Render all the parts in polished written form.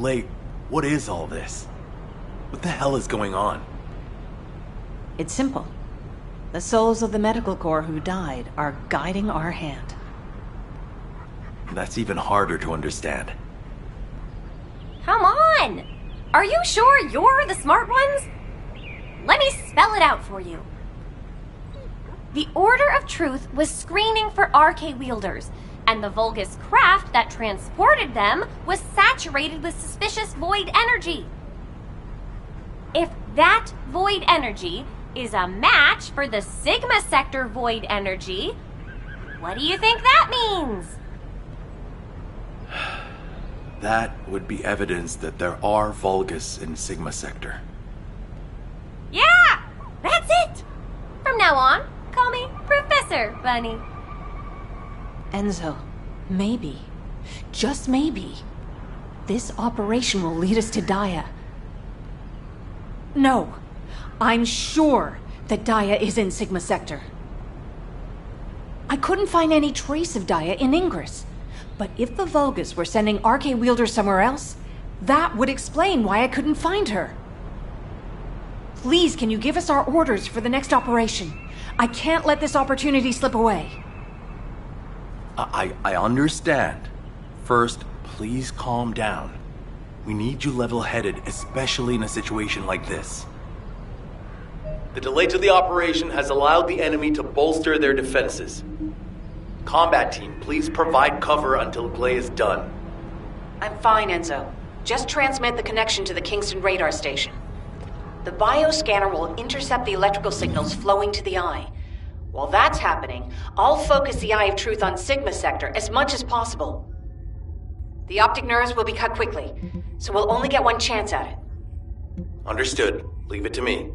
Glay, what is all this? What the hell is going on? It's simple. The souls of the medical corps who died are guiding our hand. That's even harder to understand. Come on! Are you sure you're the smart ones? Let me spell it out for you. The Order of Truth was screening for RK wielders, and the Vulgus craft that transported them was saturated with suspicious void energy. If that void energy is a match for the Sigma Sector void energy, what do you think that means? That would be evidence that there are Vulgus in Sigma Sector. Yeah! That's it! From now on, call me Professor Bunny. Enzo, maybe, just maybe, this operation will lead us to Daya. No, I'm sure that Daya is in Sigma Sector. I couldn't find any trace of Daya in Ingress. But if the Vulgus were sending RK wielders somewhere else, that would explain why I couldn't find her. Please, can you give us our orders for the next operation? I can't let this opportunity slip away. I understand. First, please calm down. We need you level-headed, especially in a situation like this. The delay to the operation has allowed the enemy to bolster their defenses. Combat team, please provide cover until Glay is done. I'm fine, Enzo. Just transmit the connection to the Kingston radar station. The bioscanner will intercept the electrical signals flowing to the eye. While that's happening, I'll focus the Eye of Truth on Sigma Sector as much as possible. The optic nerves will be cut quickly, so we'll only get one chance at it. Understood. Leave it to me.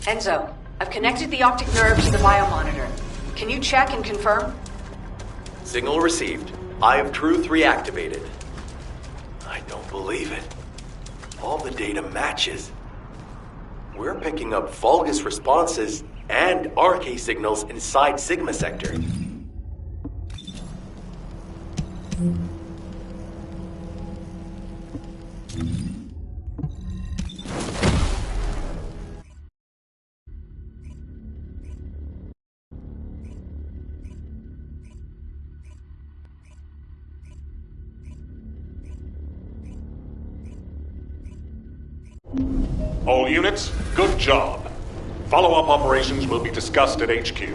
Enzo, I've connected the optic nerve to the biomonitor. Can you check and confirm? Signal received. Eye of Truth reactivated. I don't believe it. All the data matches. We're picking up Vulgus responses and RK signals inside Sigma Sector. All units, good job. Follow-up operations will be discussed at HQ.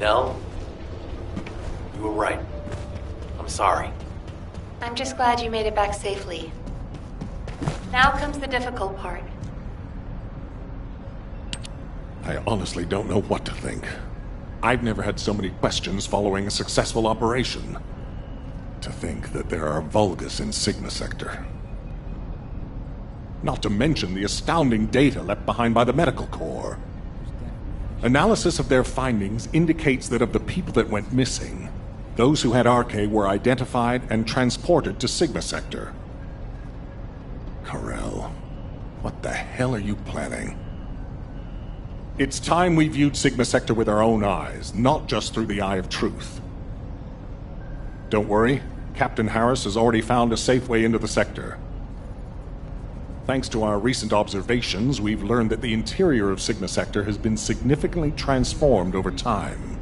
Nell, you were right. I'm sorry. I'm just glad you made it back safely. Now comes the difficult part. I honestly don't know what to think. I've never had so many questions following a successful operation. To think that there are Vulgus in Sigma Sector. Not to mention the astounding data left behind by the Medical Corps. Analysis of their findings indicates that of the people that went missing, those who had RK were identified and transported to Sigma Sector. Corell, what the hell are you planning? It's time we viewed Sigma Sector with our own eyes, not just through the Eye of Truth. Don't worry, Captain Harris has already found a safe way into the sector. Thanks to our recent observations, we've learned that the interior of Sigma Sector has been significantly transformed over time.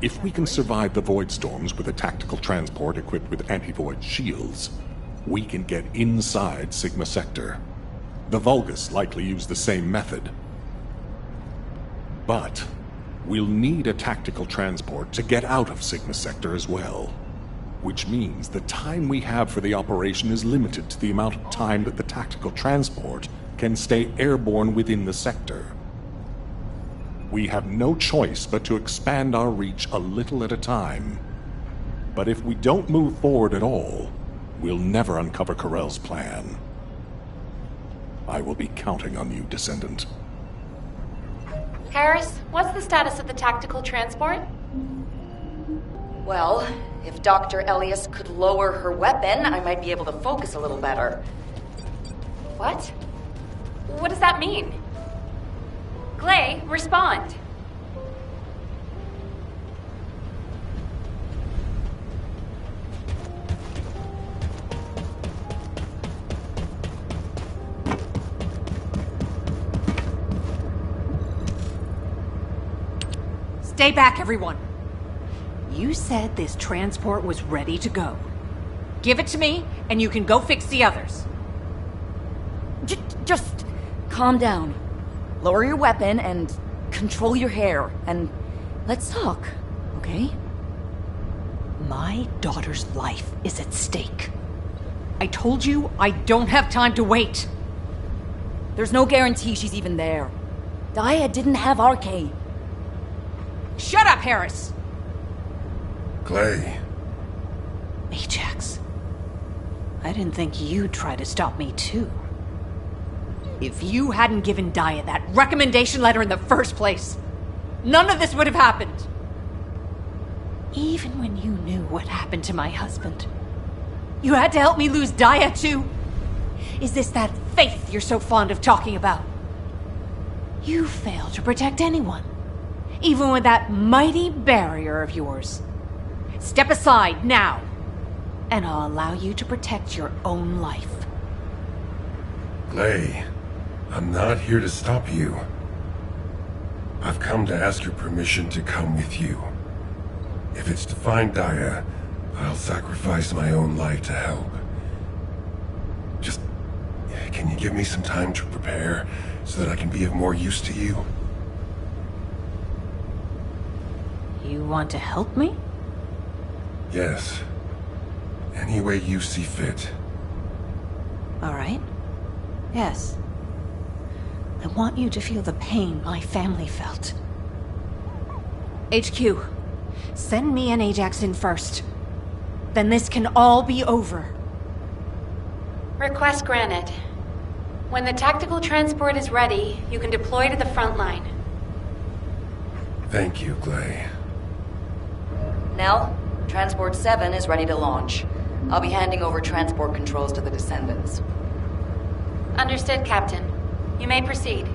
If we can survive the void storms with a tactical transport equipped with anti-void shields, we can get inside Sigma Sector. The Vulgus likely use the same method. But we'll need a tactical transport to get out of Sigma Sector as well. Which means the time we have for the operation is limited to the amount of time that the tactical transport can stay airborne within the sector. We have no choice but to expand our reach a little at a time. But if we don't move forward at all, we'll never uncover Corell's plan. I will be counting on you, Descendant. Harris, what's the status of the tactical transport? Well, if Dr. Elias could lower her weapon, I might be able to focus a little better. What? What does that mean? Glay, respond. Stay back, everyone. You said this transport was ready to go. Give it to me, and you can go fix the others. Just calm down. Lower your weapon and control your hair, and let's talk, okay? My daughter's life is at stake. I told you I don't have time to wait. There's no guarantee she's even there. Daya didn't have RK. Shut up, Harris! Glay. Ajax. I didn't think you'd try to stop me, too. If you hadn't given Daya that recommendation letter in the first place, none of this would have happened. Even when you knew what happened to my husband, you had to help me lose Daya, too. Is this that faith you're so fond of talking about? You failed to protect anyone, even with that mighty barrier of yours. Step aside now, and I'll allow you to protect your own life. Glay, I'm not here to stop you. I've come to ask your permission to come with you. If it's to find Daya, I'll sacrifice my own life to help. Just, can you give me some time to prepare so that I can be of more use to you? You want to help me? Yes. Any way you see fit. All right. Yes. I want you to feel the pain my family felt. HQ, send me and Ajax in first. Then this can all be over. Request granted. When the tactical transport is ready, you can deploy to the front line. Thank you, Glay. Nell, Transport 7 is ready to launch. I'll be handing over transport controls to the Descendants. Understood, Captain. You may proceed.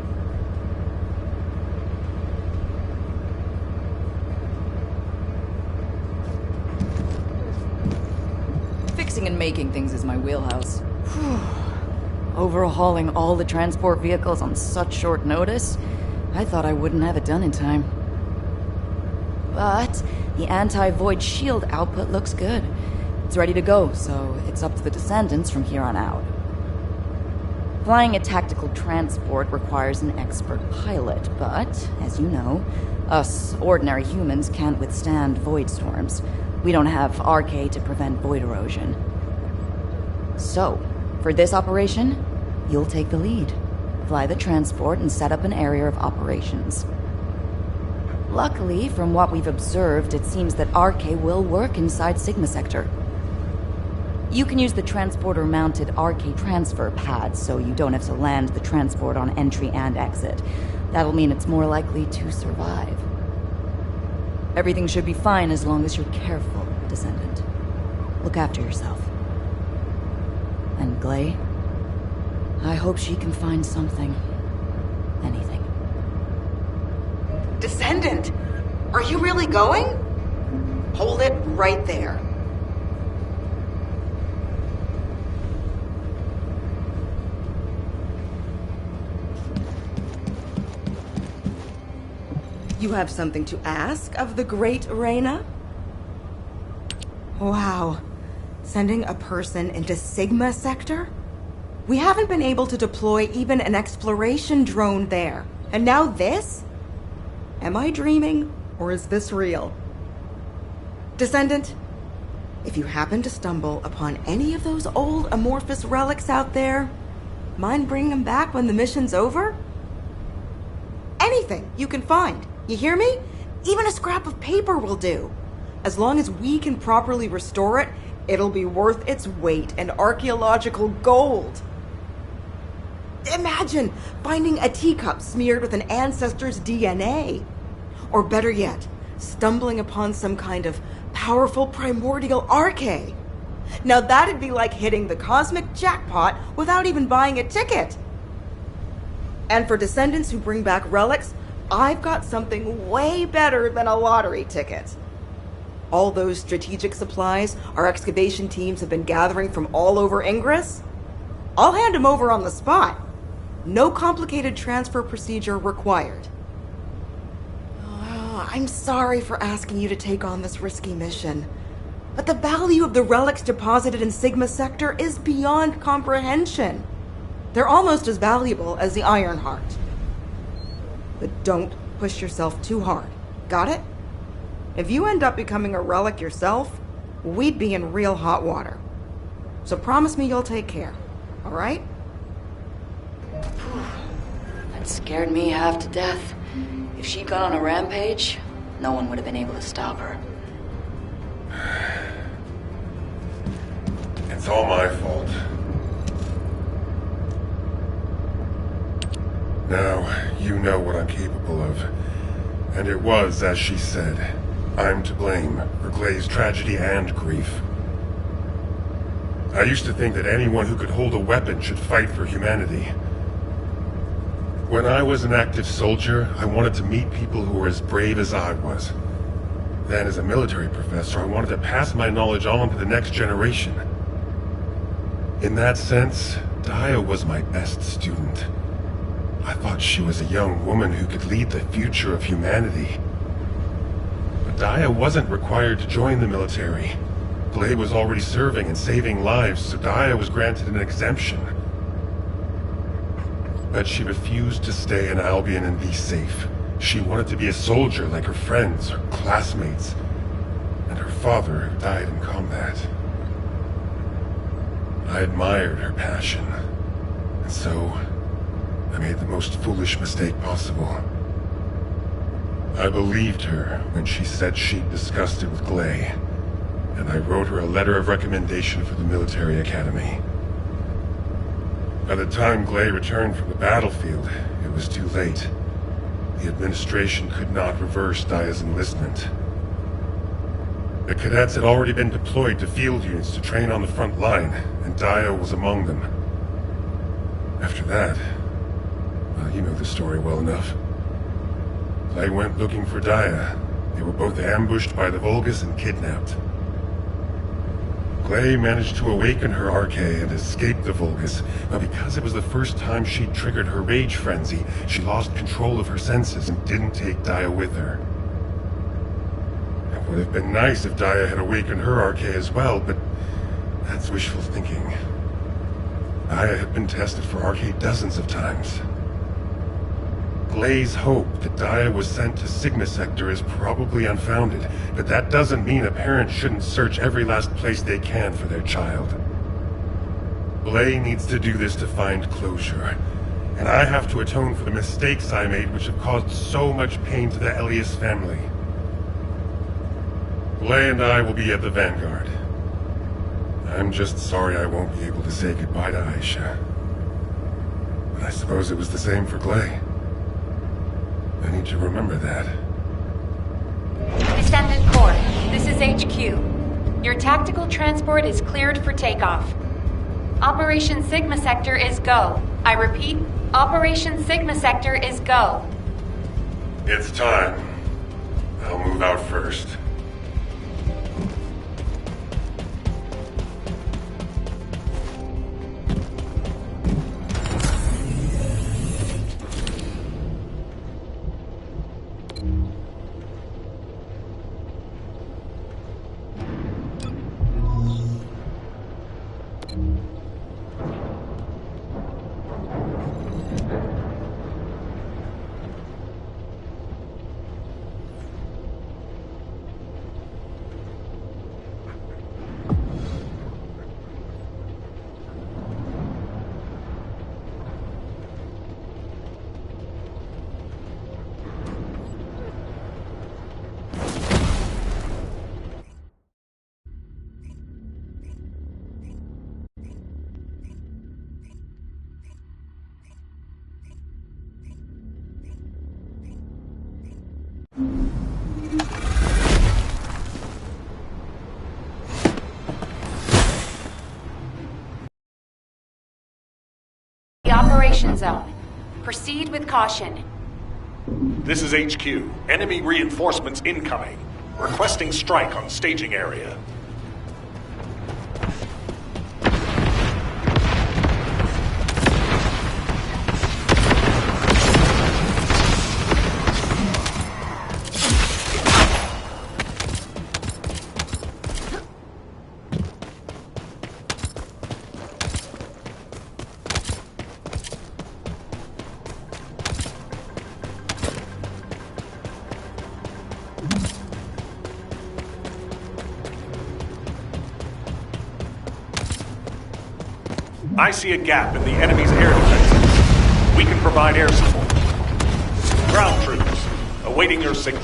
Fixing and making things is my wheelhouse. Overhauling all the transport vehicles on such short notice, I thought I wouldn't have it done in time. But the anti-void shield output looks good. It's ready to go, so it's up to the Descendants from here on out. Flying a tactical transport requires an expert pilot, but, as you know, us ordinary humans can't withstand void storms. We don't have RK to prevent void erosion. So, for this operation, you'll take the lead. Fly the transport and set up an area of operations. Luckily, from what we've observed, it seems that RK will work inside Sigma Sector. You can use the transporter-mounted RK transfer pad, so you don't have to land the transport on entry and exit. That'll mean it's more likely to survive. Everything should be fine as long as you're careful, Descendant. Look after yourself. And Glay, I hope she can find something. Anything. Descendant! Are you really going? Hold it right there. You have something to ask of the great Reyna? Wow. Sending a person into Sigma Sector? We haven't been able to deploy even an exploration drone there. And now this? Am I dreaming, or is this real? Descendant, if you happen to stumble upon any of those old amorphous relics out there, mind bringing them back when the mission's over? Anything you can find. You hear me? Even a scrap of paper will do. As long as we can properly restore it, it'll be worth its weight in archaeological gold. Imagine finding a teacup smeared with an ancestor's DNA. Or better yet, stumbling upon some kind of powerful primordial RK. Now that'd be like hitting the cosmic jackpot without even buying a ticket. And for Descendants who bring back relics, I've got something way better than a lottery ticket. All those strategic supplies our excavation teams have been gathering from all over Ingress, I'll hand them over on the spot. No complicated transfer procedure required. Oh, I'm sorry for asking you to take on this risky mission, but the value of the relics deposited in Sigma Sector is beyond comprehension. They're almost as valuable as the Iron Heart. But don't push yourself too hard. Got it? If you end up becoming a relic yourself, we'd be in real hot water. So promise me you'll take care, all right? That scared me half to death. If she'd gone on a rampage, no one would have been able to stop her. It's all my fault. Now, you know what I'm capable of. And it was, as she said, I'm to blame for Glay's tragedy and grief. I used to think that anyone who could hold a weapon should fight for humanity. When I was an active soldier, I wanted to meet people who were as brave as I was. Then, as a military professor, I wanted to pass my knowledge on to the next generation. In that sense, Daya was my best student. I thought she was a young woman who could lead the future of humanity. But Daya wasn't required to join the military. Glay was already serving and saving lives, so Daya was granted an exemption. But she refused to stay in Albion and be safe. She wanted to be a soldier like her friends, her classmates, and her father who died in combat. I admired her passion, and so I made the most foolish mistake possible. I believed her when she said she'd discussed it with Glay, and I wrote her a letter of recommendation for the military academy. By the time Glay returned from the battlefield, it was too late. The administration could not reverse Daya's enlistment. The cadets had already been deployed to field units to train on the front line, and Daya was among them. After that, well, you know the story well enough. Glay went looking for Daya. They were both ambushed by the Vulgus and kidnapped. Glay managed to awaken her Arche and escape the Vulgus, but because it was the first time she'd triggered her rage frenzy, she lost control of her senses and didn't take Daya with her. It would have been nice if Daya had awakened her Arche as well, but that's wishful thinking. Daya had been tested for Arche dozens of times. Glay's hope that Daya was sent to Sigma Sector is probably unfounded, but that doesn't mean a parent shouldn't search every last place they can for their child. Glay needs to do this to find closure, and I have to atone for the mistakes I made which have caused so much pain to the Elias family. Glay and I will be at the Vanguard. I'm just sorry I won't be able to say goodbye to Aisha. But I suppose it was the same for Glay. I need to remember that. Descendant Corps, this is HQ. Your tactical transport is cleared for takeoff. Operation Sigma Sector is go. I repeat, Operation Sigma Sector is go. It's time. I'll move out first. The operation zone. Proceed with caution. This is HQ. Enemy reinforcements incoming. Requesting strike on staging area. I see a gap in the enemy's air defenses. We can provide air support. Ground troops, awaiting your signal.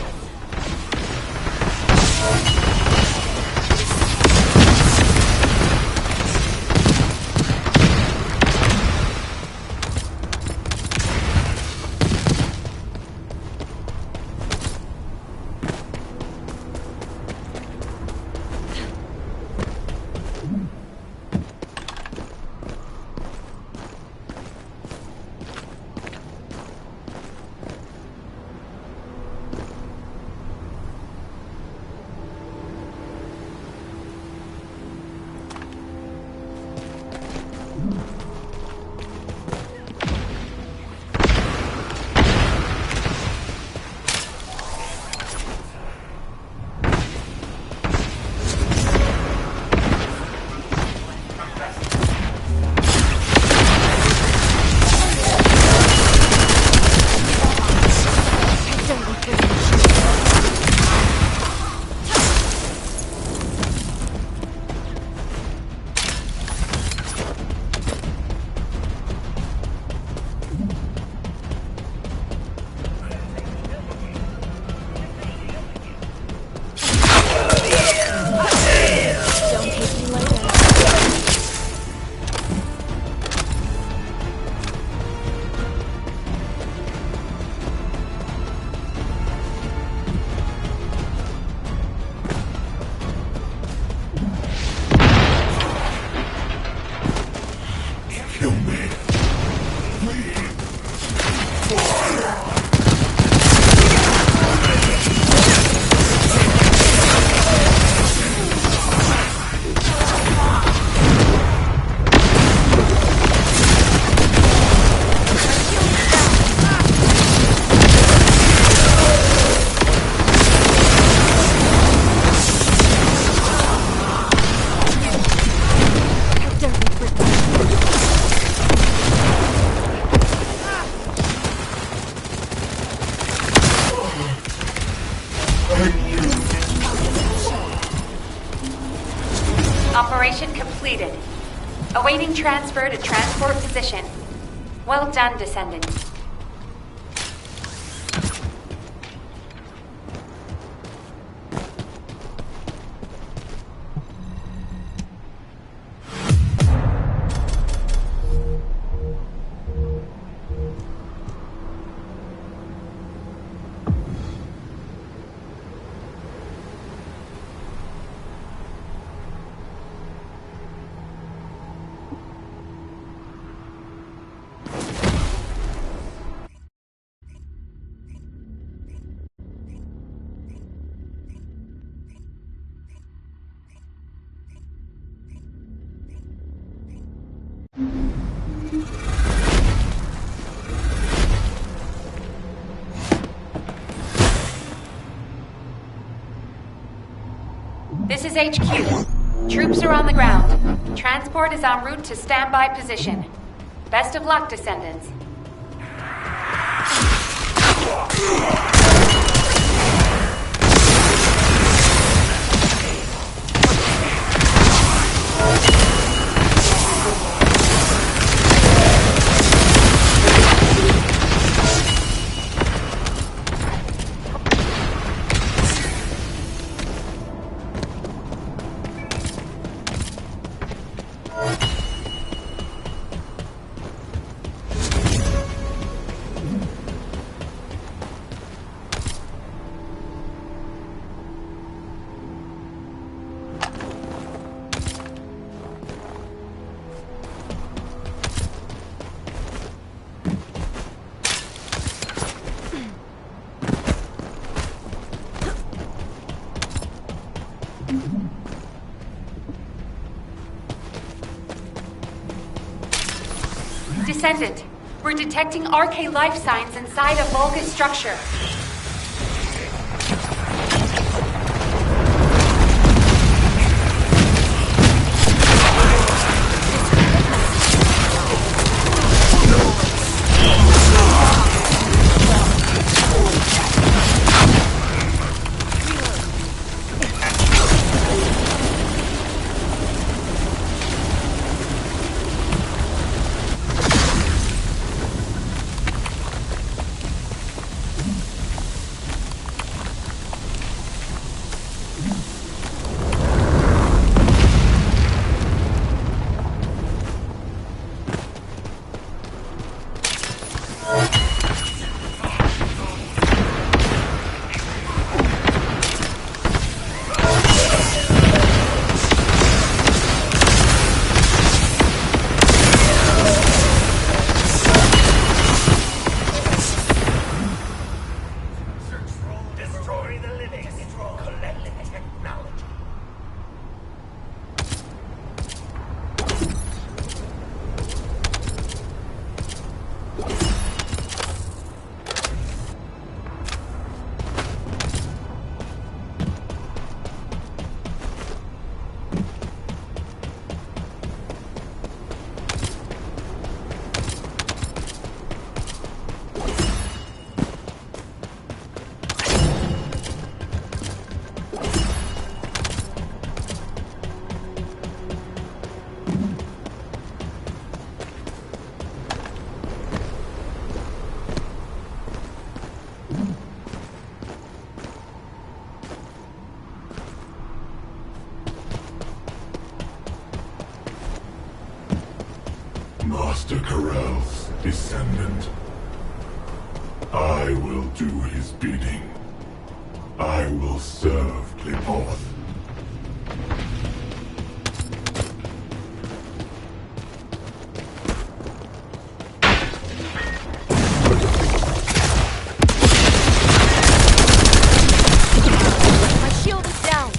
Awaiting transfer to transport position. Well done, Descendant. This is HQ. Troops are on the ground. Transport is en route to standby position. Best of luck, Descendants. Descendant, we're detecting RK life signs inside a Vulgus structure. Master Corell's descendant. I will do his bidding. I will serve Klipoth. My shield is down.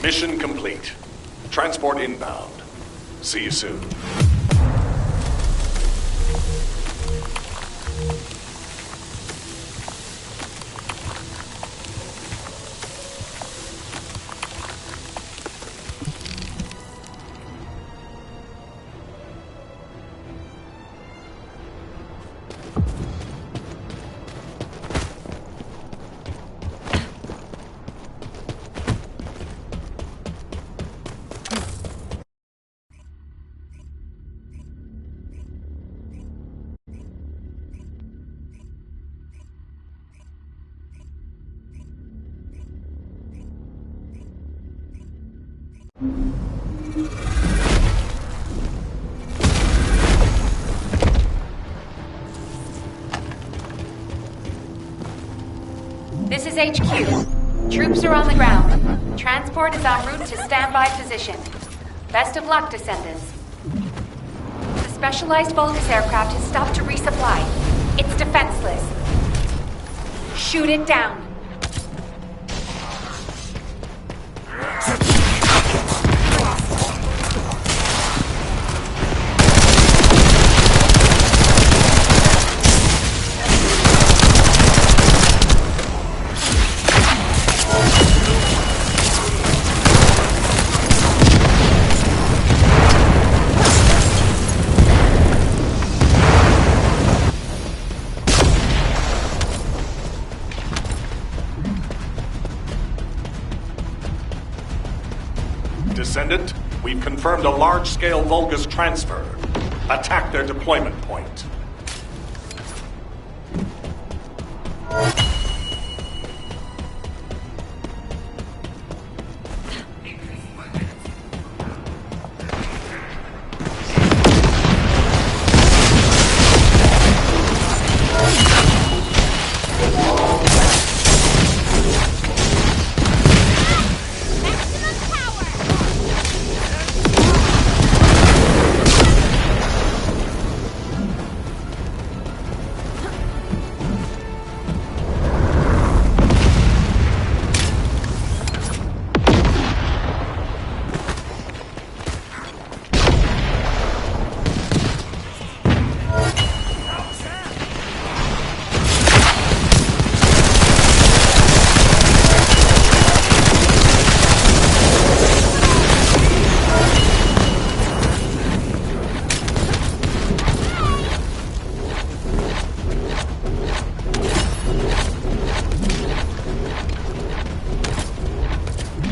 Mission complete. Transport inbound. See you soon. This is HQ. Troops are on the ground. Transport is en route to standby position. Best of luck, Descendants. The specialized Vulgus aircraft has stopped to resupply. It's defenseless. Shoot it down. Descendant, we've confirmed a large-scale Vulgus transfer. Attack their deployment point.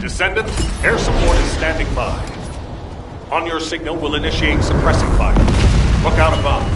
Descendant, air support is standing by. On your signal, we'll initiate suppressing fire. Look out above.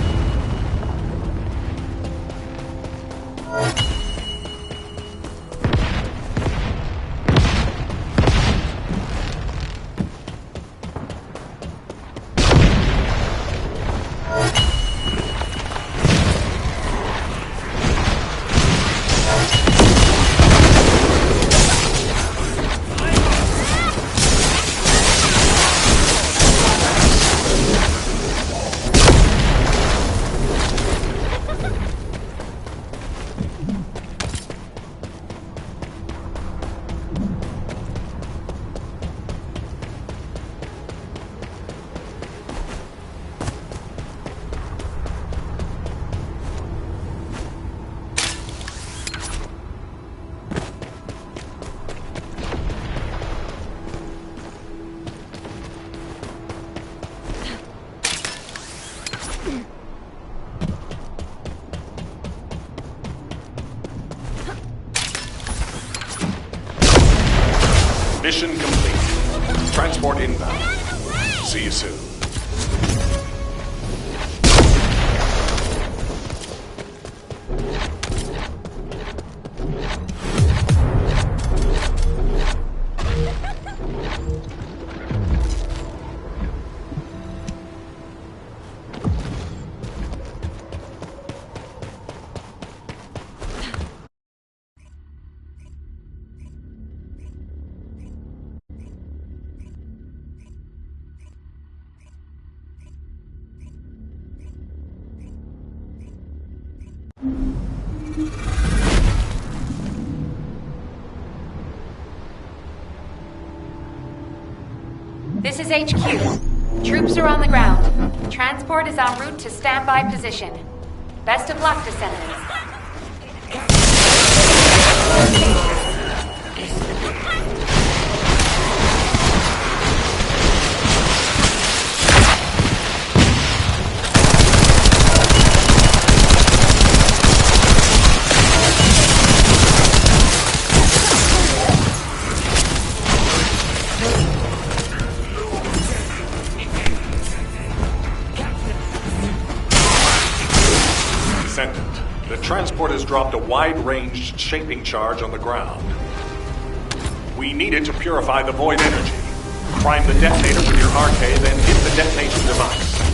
Mission complete. Transport inbound. See you soon. This is HQ. Troops are on the ground. Transport is en route to standby position. Best of luck, Descendants. Descendant, the transport has dropped a wide-ranged shaping charge on the ground. We need it to purify the void energy. Prime the detonator with your RK, then hit the detonation device.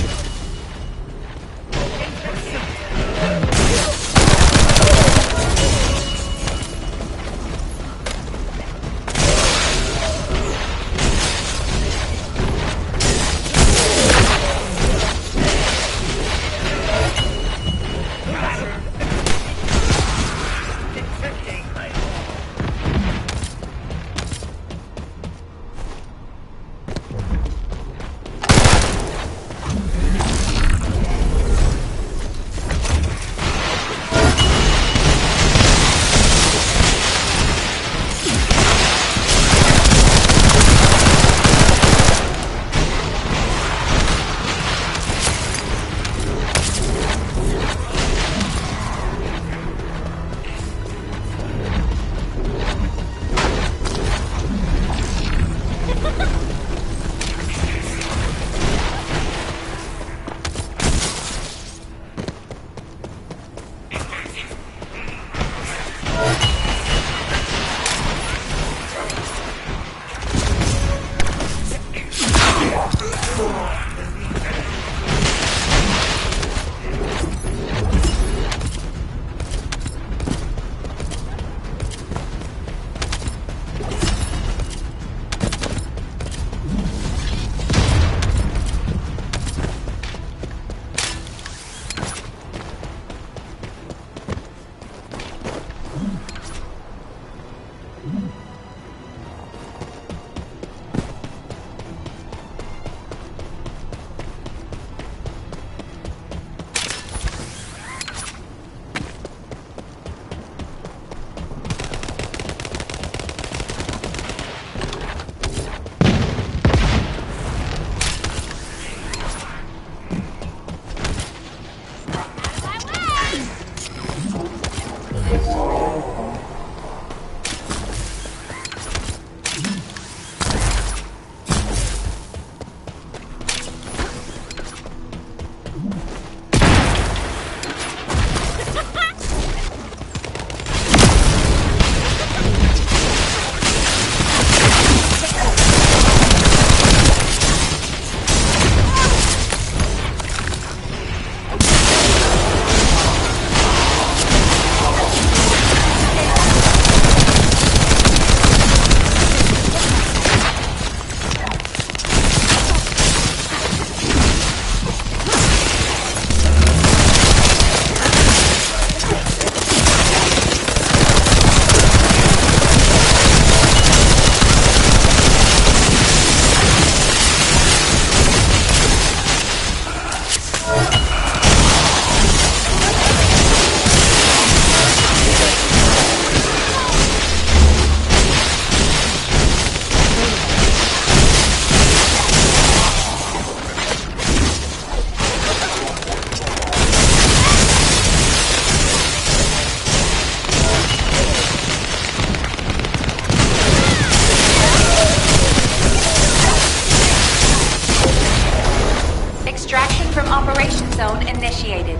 zone initiated.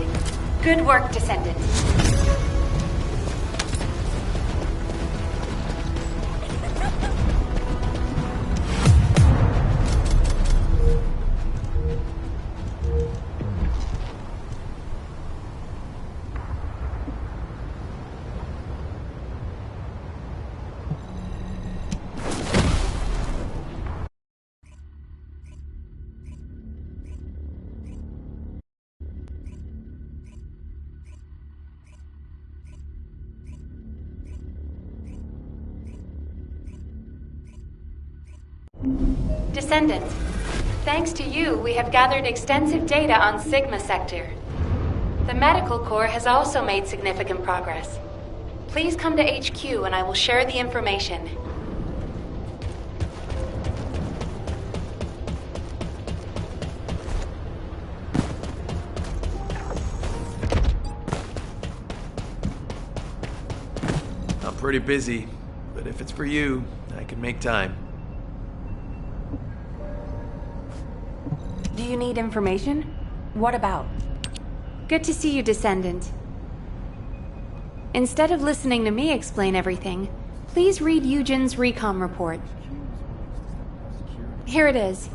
Good work, Descendants. Descendant, thanks to you, we have gathered extensive data on Sigma Sector. The Medical Corps has also made significant progress. Please come to HQ and I will share the information. I'm pretty busy, but if it's for you, I can make time. Do you need information? What about? Good to see you, Descendant. Instead of listening to me explain everything, please read Eugen's recon report. Here it is.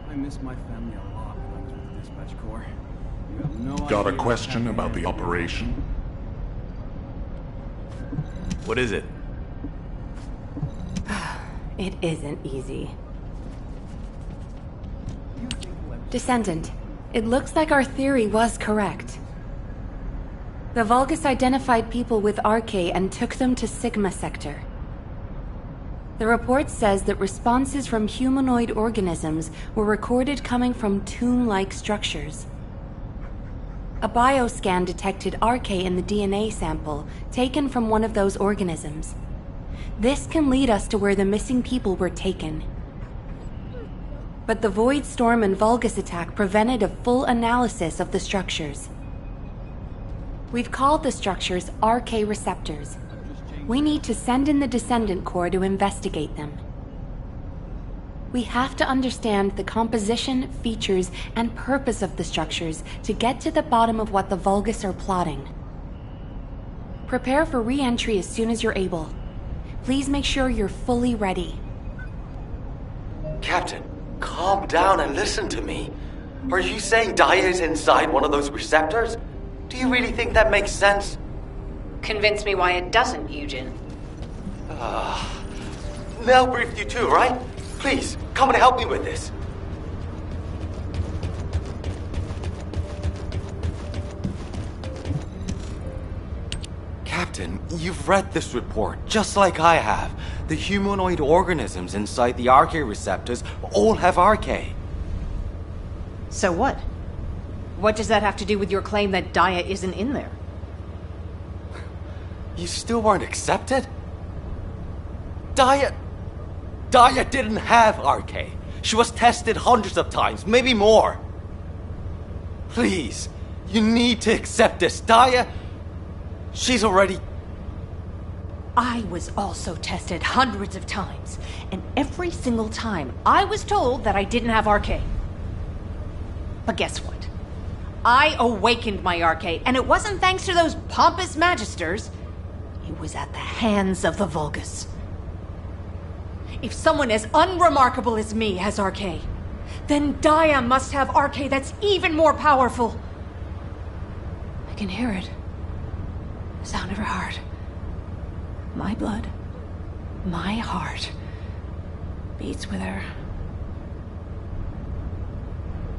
I miss my family a lot when I was with the dispatch corps. You have no Got a idea question what's about the happening. operation? What is it? It isn't easy. Descendant, it looks like our theory was correct. The Vulgus identified people with RK and took them to Sigma Sector. The report says that responses from humanoid organisms were recorded coming from tomb-like structures. A bioscan detected RK in the DNA sample taken from one of those organisms. This can lead us to where the missing people were taken. But the Void Storm and Vulgus attack prevented a full analysis of the structures. We've called the structures RK receptors. We need to send in the Descendant Corps to investigate them. We have to understand the composition, features, and purpose of the structures to get to the bottom of what the Vulgus are plotting. Prepare for re-entry as soon as you're able. Please make sure you're fully ready. Captain, calm down and listen to me. Are you saying Daya is inside one of those receptors? Do you really think that makes sense? Convince me why it doesn't, Eugen. Mel briefed you too, right? Please, come and help me with this. Captain, you've read this report, just like I have. The humanoid organisms inside the RK receptors all have RK. So what? What does that have to do with your claim that Daya isn't in there? You still weren't accepted? Daya didn't have RK. She was tested hundreds of times, maybe more. Please, you need to accept this. Daya, she's already... I was also tested hundreds of times, and every single time I was told that I didn't have RK. But guess what? I awakened my RK, and it wasn't thanks to those pompous magisters. It was at the hands of the Vulgus. If someone as unremarkable as me has RK, then Daya must have RK that's even more powerful. I can hear it. The sound of her heart. My blood, my heart, beats with her.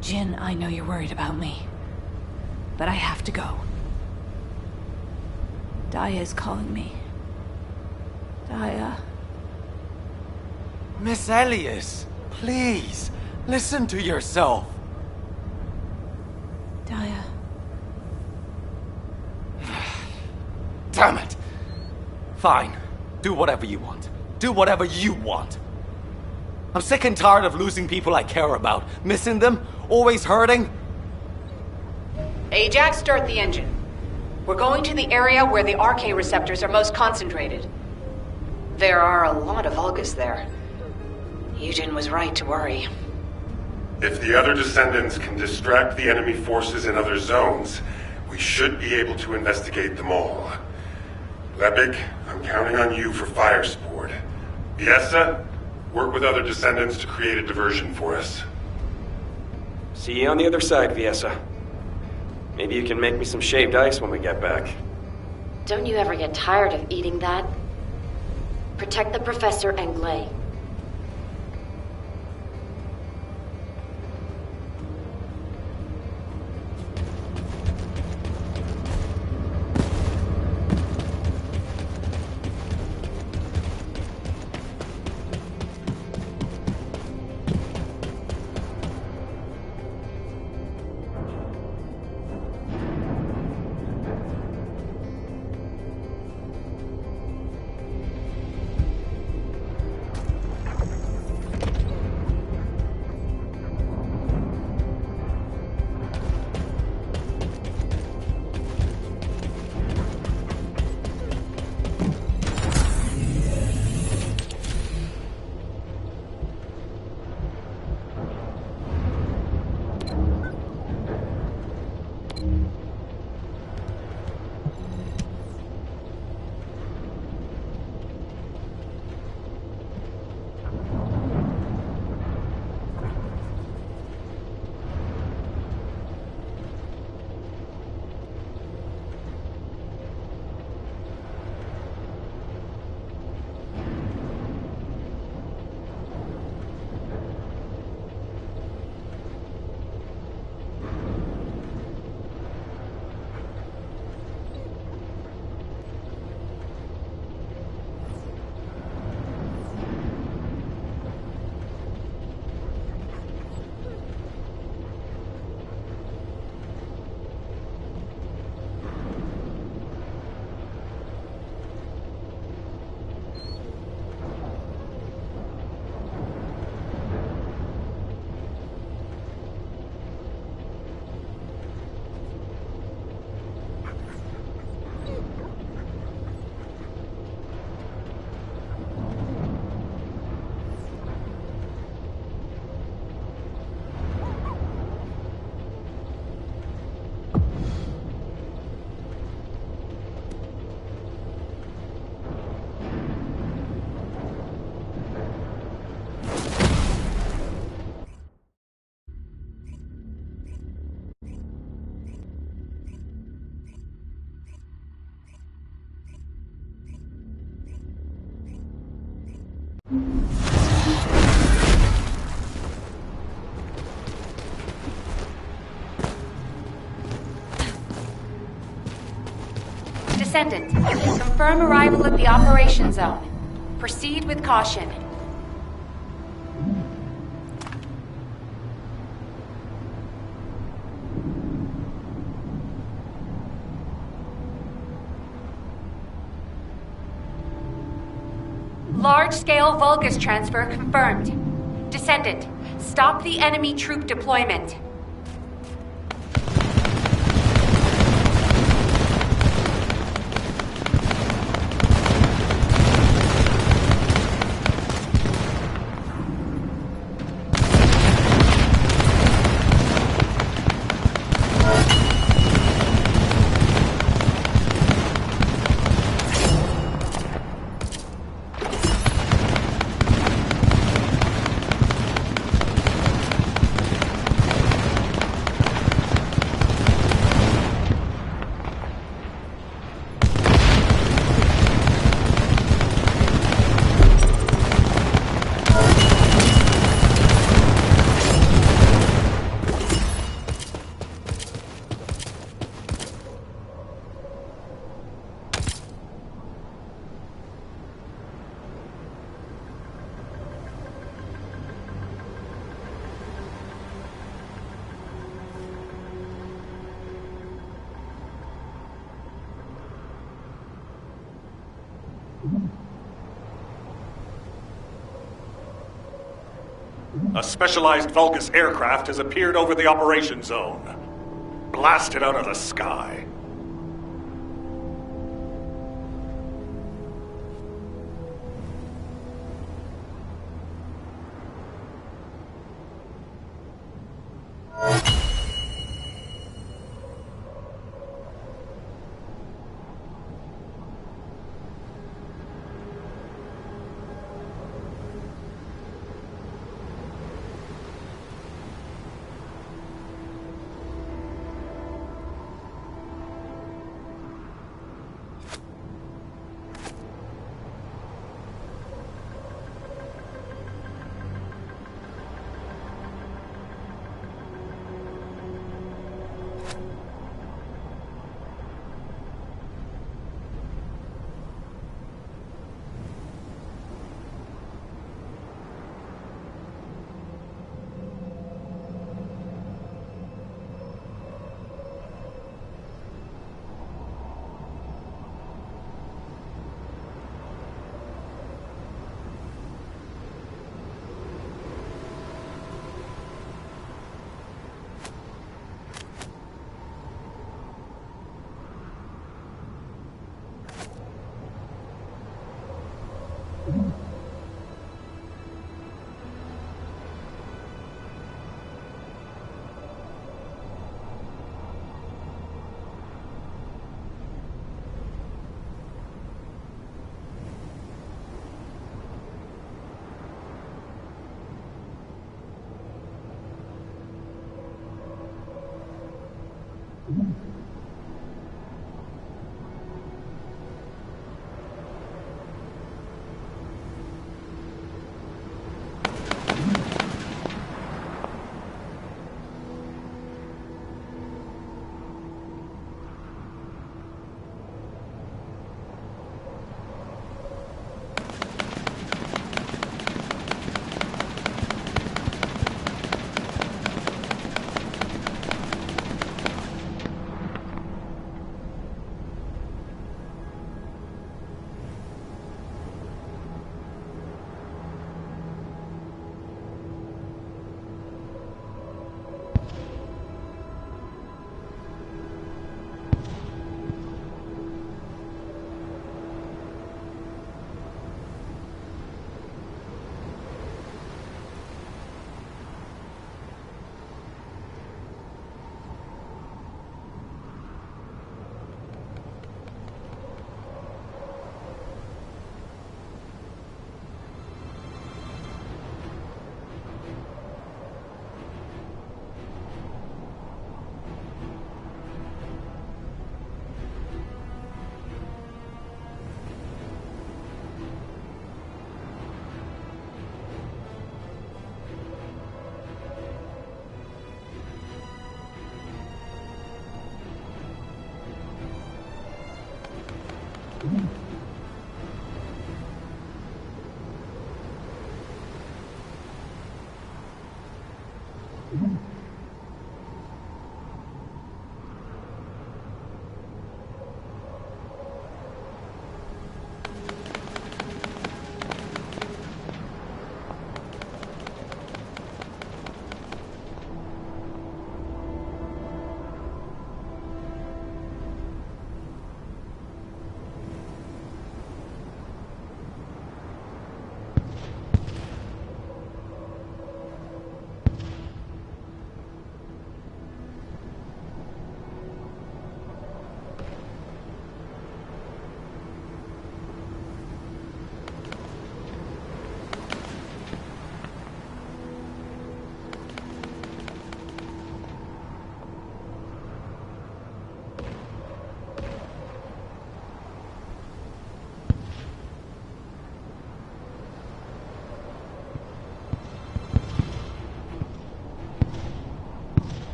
Jin, I know you're worried about me, but I have to go. Daya is calling me. Daya. Miss Elias, please, listen to yourself. Daya. Damn it! Fine. Do whatever you want. Do whatever you want. I'm sick and tired of losing people I care about. Missing them, always hurting. Ajax, start the engine. We're going to the area where the RK receptors are most concentrated. There are a lot of Vulgus there. Eugen was right to worry. If the other Descendants can distract the enemy forces in other zones, we should be able to investigate them all. Lepik, I'm counting on you for fire support. Fiesta, work with other Descendants to create a diversion for us. See you on the other side, Fiesta. Maybe you can make me some shaved ice when we get back. Don't you ever get tired of eating that? Protect the Professor and Glay. Descendant, confirm arrival at the operation zone. Proceed with caution. Large-scale Vulgus transfer confirmed. Descendant, stop the enemy troop deployment. A specialized Vulgus aircraft has appeared over the operation zone. Blast it out of the sky.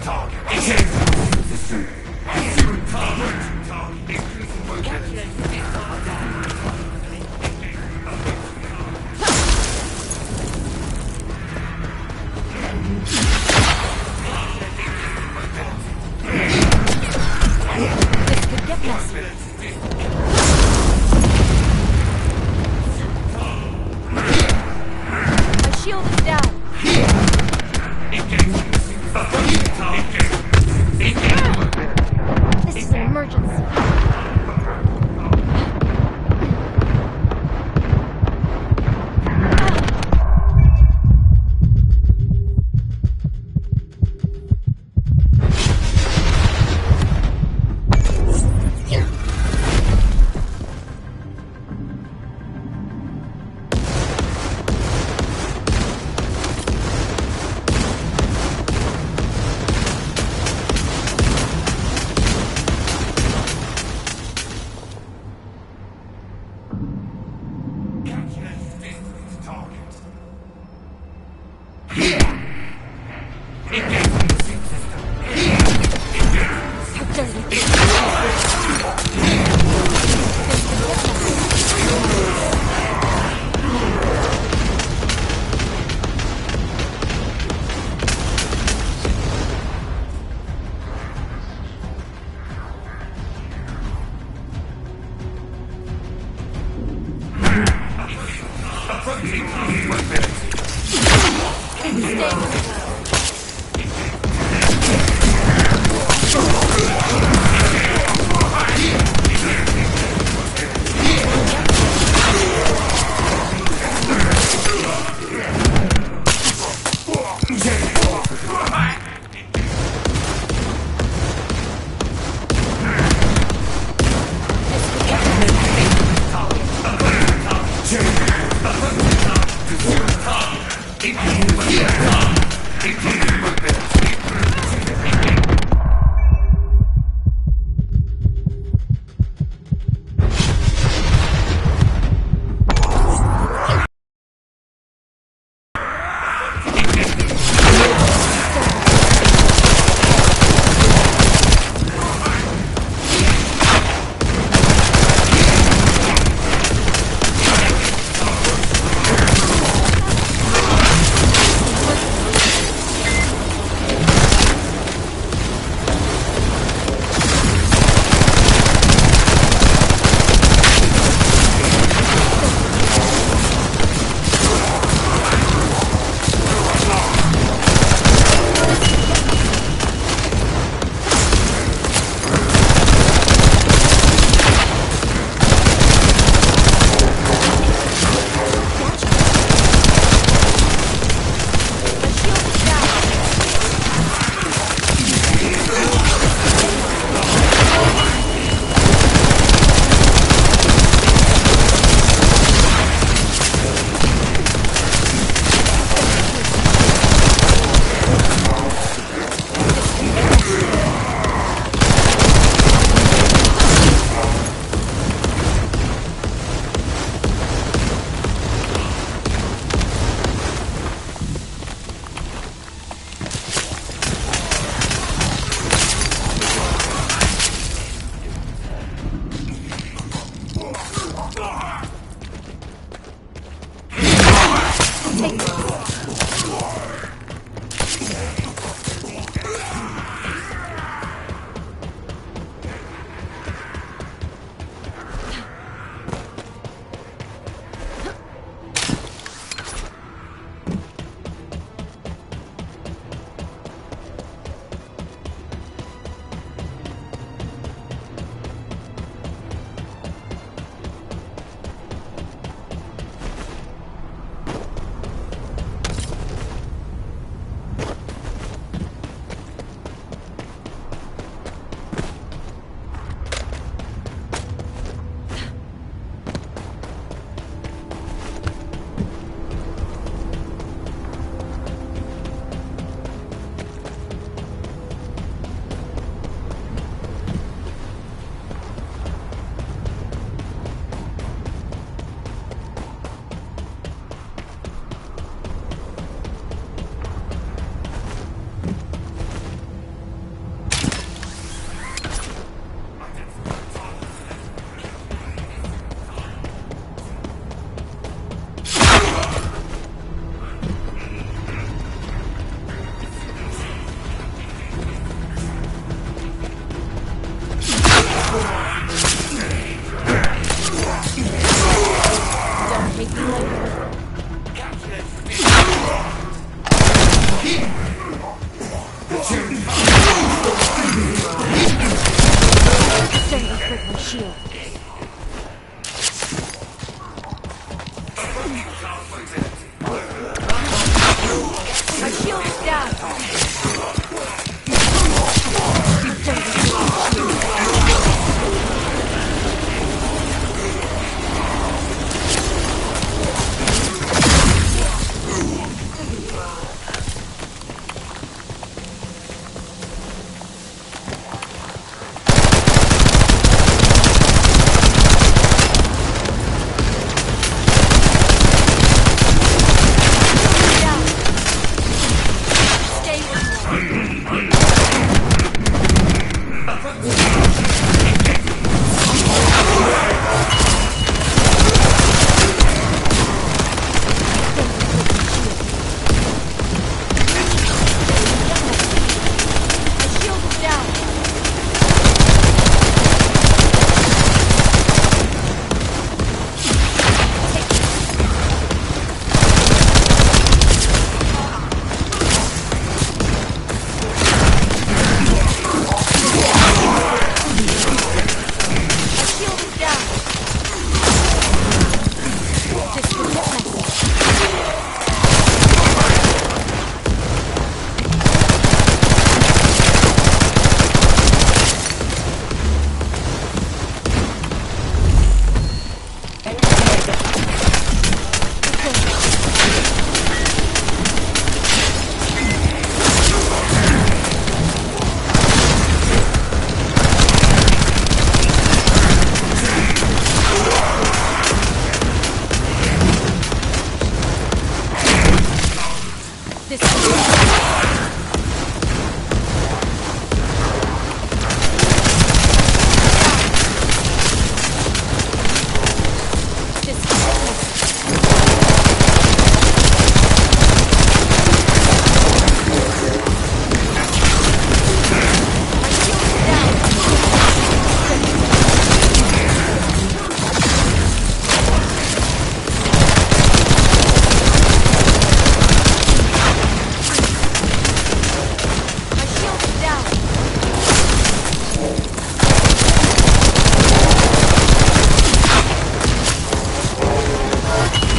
My shield is down. This is an emergency.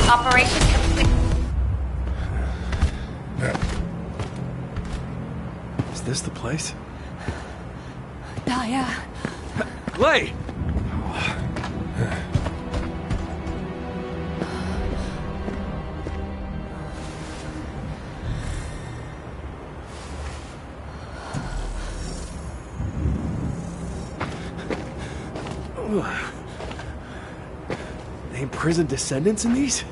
Operation complete. Is this the place? Daya. Lay! They imprisoned descendants in these?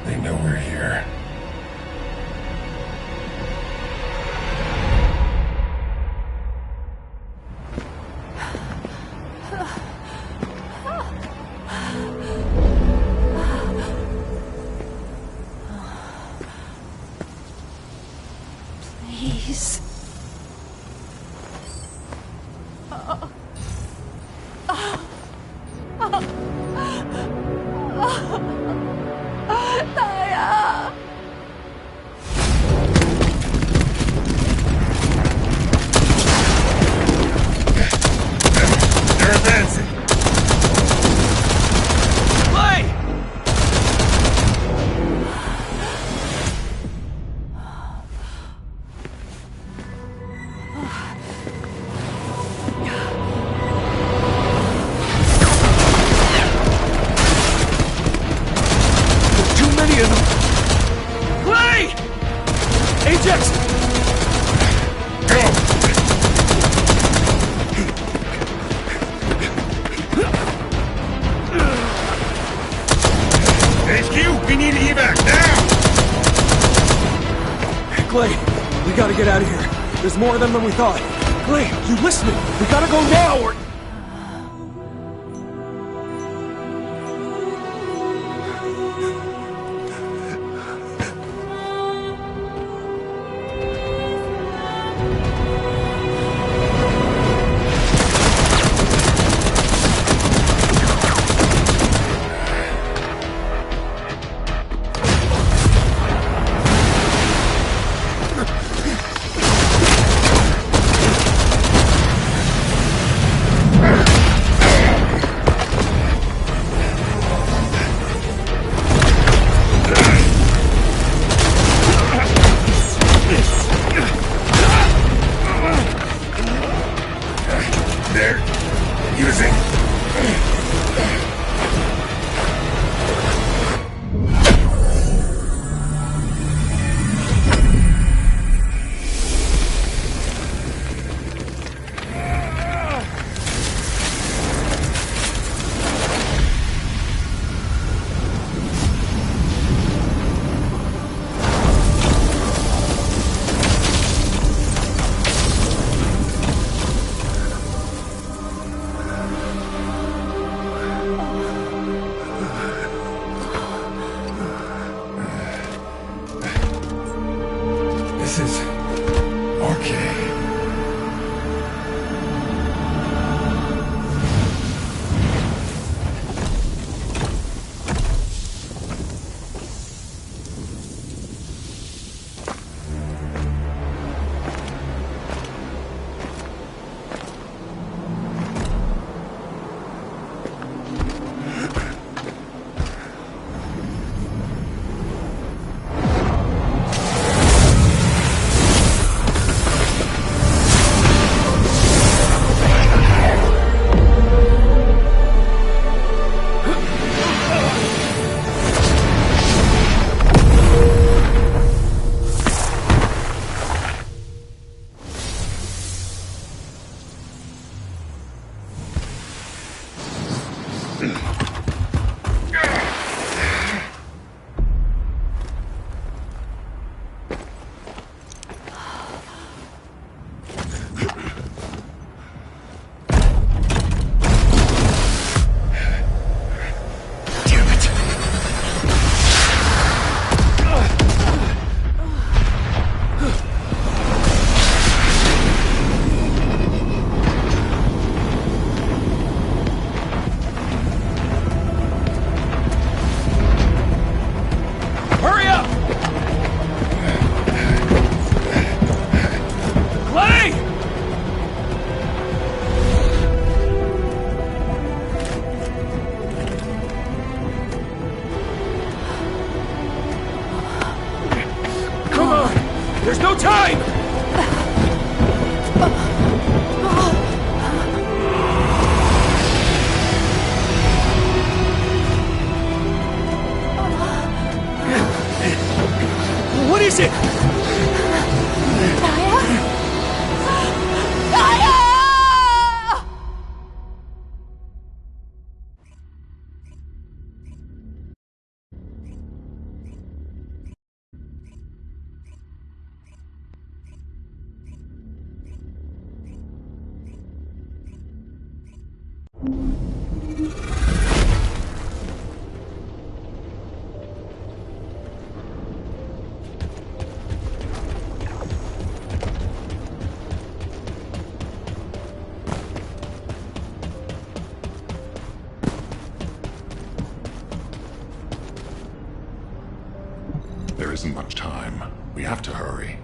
They know we're here. Please. Daya. They're advancing. Lay! There's too many of them! Lay! Ajax! Go! HQ, we need evac now! Clay, we gotta get out of here. There's more of them than we thought. Clay, you listening? We gotta go now or... There's no time! What is it? Daya? Daya! There isn't much time. We have to hurry.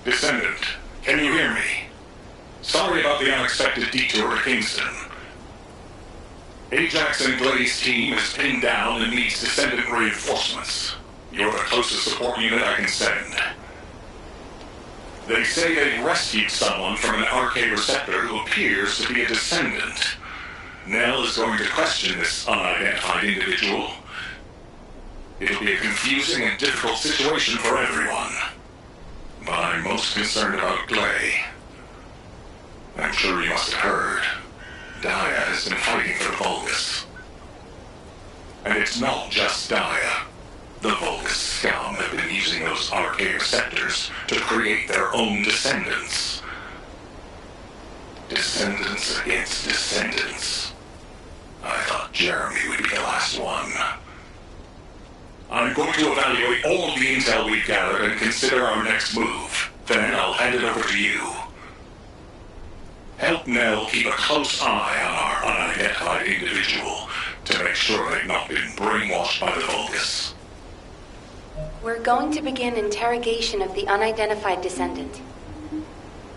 Descendant, can you hear me? Sorry about the unexpected detour to Kingston. Ajax and Glay's team is pinned down and needs Descendant reinforcements. You're the closest support unit I can send. They say they rescued someone from an RK receptor who appears to be a Descendant. Nell is going to question this unidentified individual. It'll be a confusing and difficult situation for everyone. But I'm most concerned about Glay. I'm sure you must have heard. Daya has been fighting for the Vulgus. And it's not just Daya. The Vulgus scum have been using those RK receptors to create their own descendants. Descendants against descendants. I thought Jeremy would be the last one. I'm going to evaluate all of the intel we've gathered and consider our next move. Then I'll hand it over to you. Help Nell keep a close eye on our unidentified individual to make sure they've not been brainwashed by the Vulgus. We're going to begin interrogation of the unidentified descendant.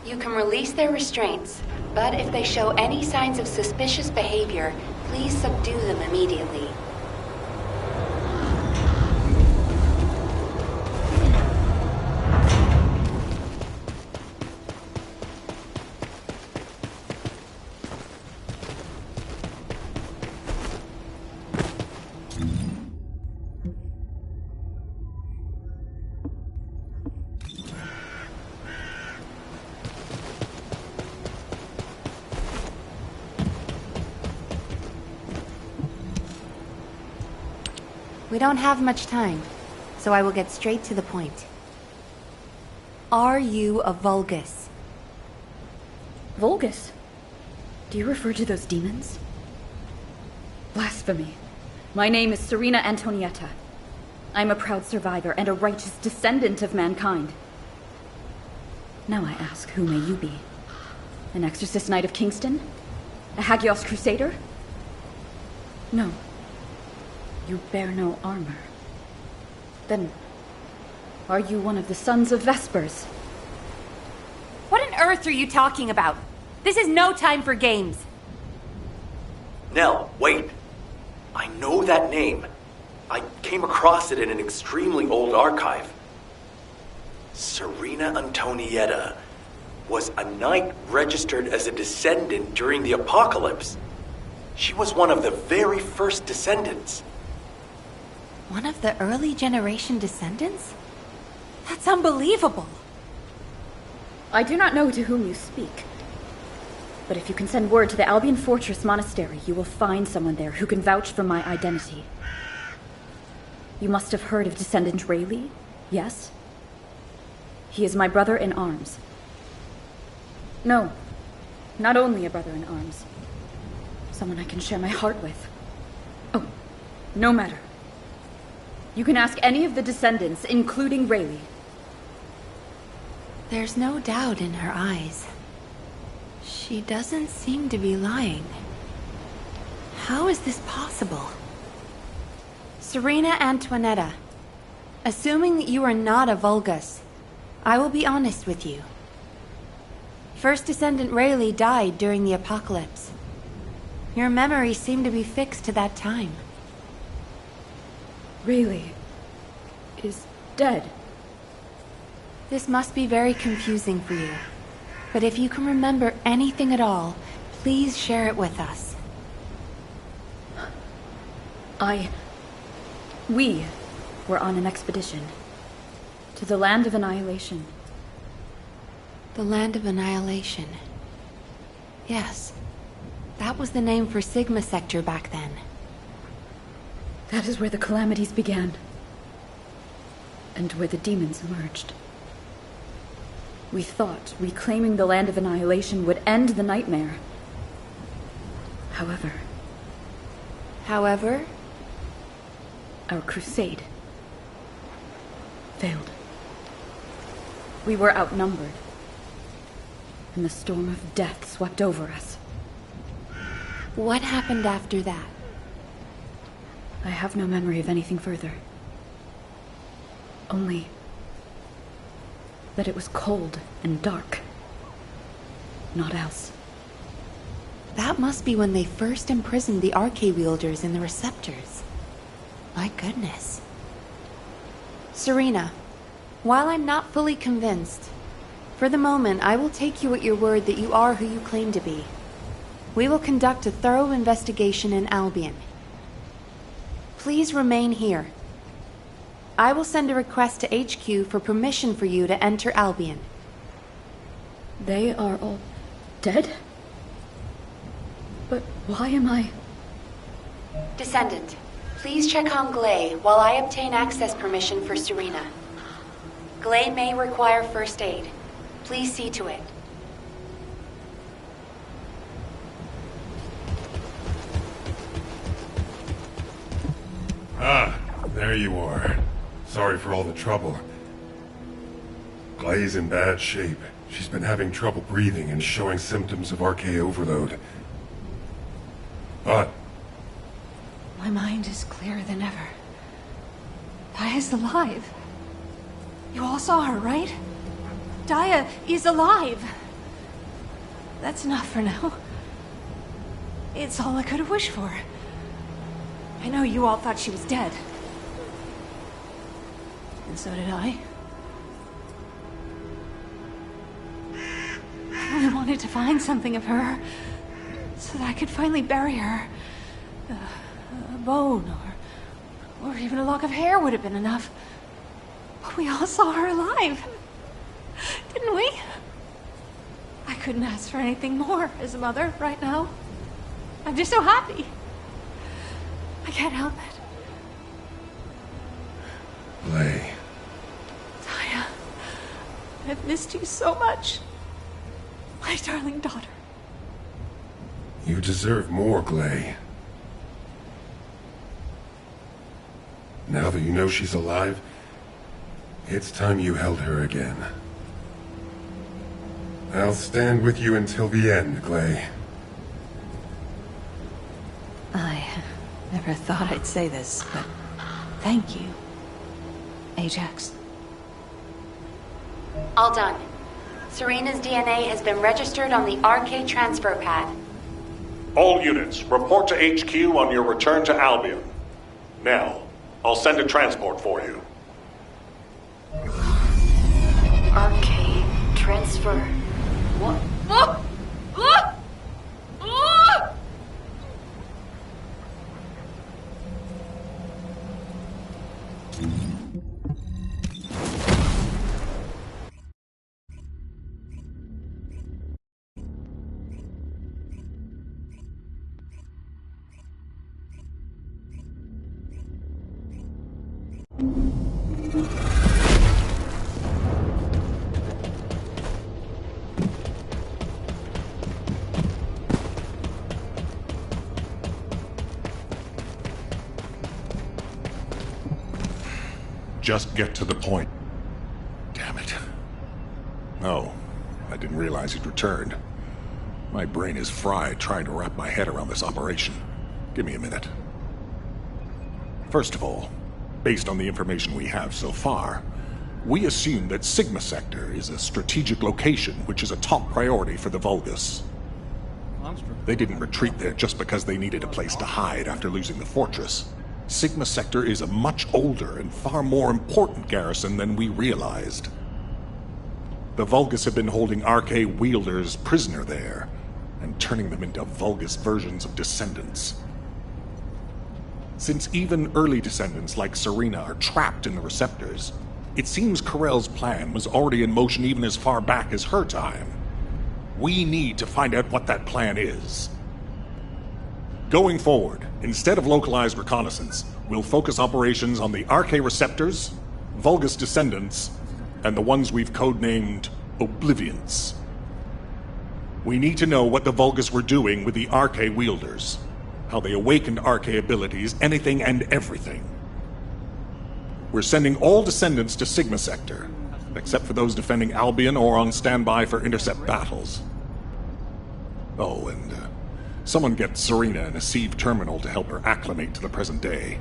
You can release their restraints, but if they show any signs of suspicious behavior, please subdue them immediately. We don't have much time, so I will get straight to the point. Are you a Vulgus? Vulgus? Do you refer to those demons? Blasphemy. My name is Serena Antonietta. I'm a proud survivor and a righteous descendant of mankind. Now I ask, who may you be? An exorcist knight of Kingston? A Hagios crusader? No. You bear no armor. Then, are you one of the sons of Vespers? What on earth are you talking about? This is no time for games. Nell, wait. I know that name. I came across it in an extremely old archive. Serena Antonietta was a knight registered as a descendant during the apocalypse. She was one of the very first descendants. One of the early generation descendants? That's unbelievable. I do not know to whom you speak. But if you can send word to the Albion Fortress Monastery, you will find someone there who can vouch for my identity. You must have heard of Descendant Rayleigh, yes? He is my brother in arms. No, not only a brother in arms. Someone I can share my heart with. Oh, no matter. You can ask any of the descendants, including Rayleigh. There's no doubt in her eyes. She doesn't seem to be lying. How is this possible? Serena Antoinetta, assuming that you are not a Vulgus, I will be honest with you. First Descendant Rayleigh died during the apocalypse. Your memories seem to be fixed to that time. Rayleigh is dead. This must be very confusing for you. But if you can remember anything at all, please share it with us. We were on an expedition to the Land of Annihilation. The Land of Annihilation. Yes. That was the name for Sigma Sector back then. That is where the calamities began. And where the demons emerged. We thought reclaiming the Land of Annihilation would end the nightmare. However, our crusade failed. We were outnumbered, and the storm of death swept over us. What happened after that? I have no memory of anything further. Only that it was cold and dark. Not else. That must be when they first imprisoned the Arche-wielders in the receptors. My goodness. Serena, while I'm not fully convinced, for the moment I will take you at your word that you are who you claim to be. We will conduct a thorough investigation in Albion. Please remain here. I will send a request to HQ for permission for you to enter Albion. They are all dead? But why am I... Descendant, please check on Glay while I obtain access permission for Serena. Glay may require first aid. Please see to it. Ah, there you are. Sorry for all the trouble. Glay's in bad shape. She's been having trouble breathing and showing symptoms of Arche overload. But My mind is clearer than ever. Daya's alive. You all saw her, right? Daya is alive. That's enough for now. It's all I could have wished for. I know you all thought she was dead. And so did I. I only wanted to find something of her, so that I could finally bury her. A bone, or even a lock of hair would have been enough. But we all saw her alive, didn't we? I couldn't ask for anything more as a mother right now. I'm just so happy. I can't help it. Glay. Daya, I've missed you so much. My darling daughter. You deserve more, Glay. Now that you know she's alive, it's time you held her again. I'll stand with you until the end, Glay. I never thought I'd say this, but thank you, Ajax. All done. Serena's DNA has been registered on the Arche transfer pad. All units, report to HQ on your return to Albion. Now, I'll send a transport for you. just get to the point. Damn it. Oh, I didn't realize he'd returned. My brain is fried trying to wrap my head around this operation. Give me a minute. First of all, based on the information we have so far, we assume that Sigma Sector is a strategic location which is a top priority for the Vulgus. They didn't retreat there just because they needed a place to hide after losing the fortress. Sigma Sector is a much older and far more important garrison than we realized. The Vulgus have been holding Arche wielders prisoner there, and turning them into Vulgus versions of Descendants. Since even early Descendants like Serena are trapped in the receptors, it seems Corell's plan was already in motion even as far back as her time. We need to find out what that plan is. Going forward, instead of localized reconnaissance, we'll focus operations on the Arche receptors, Vulgus Descendants, and the ones we've codenamed Oblivions. We need to know what the Vulgus were doing with the Arche wielders, how they awakened Arche abilities, anything and everything. We're sending all Descendants to Sigma Sector, except for those defending Albion or on standby for intercept battles. Oh, and someone get Serena in a sieve terminal to help her acclimate to the present day.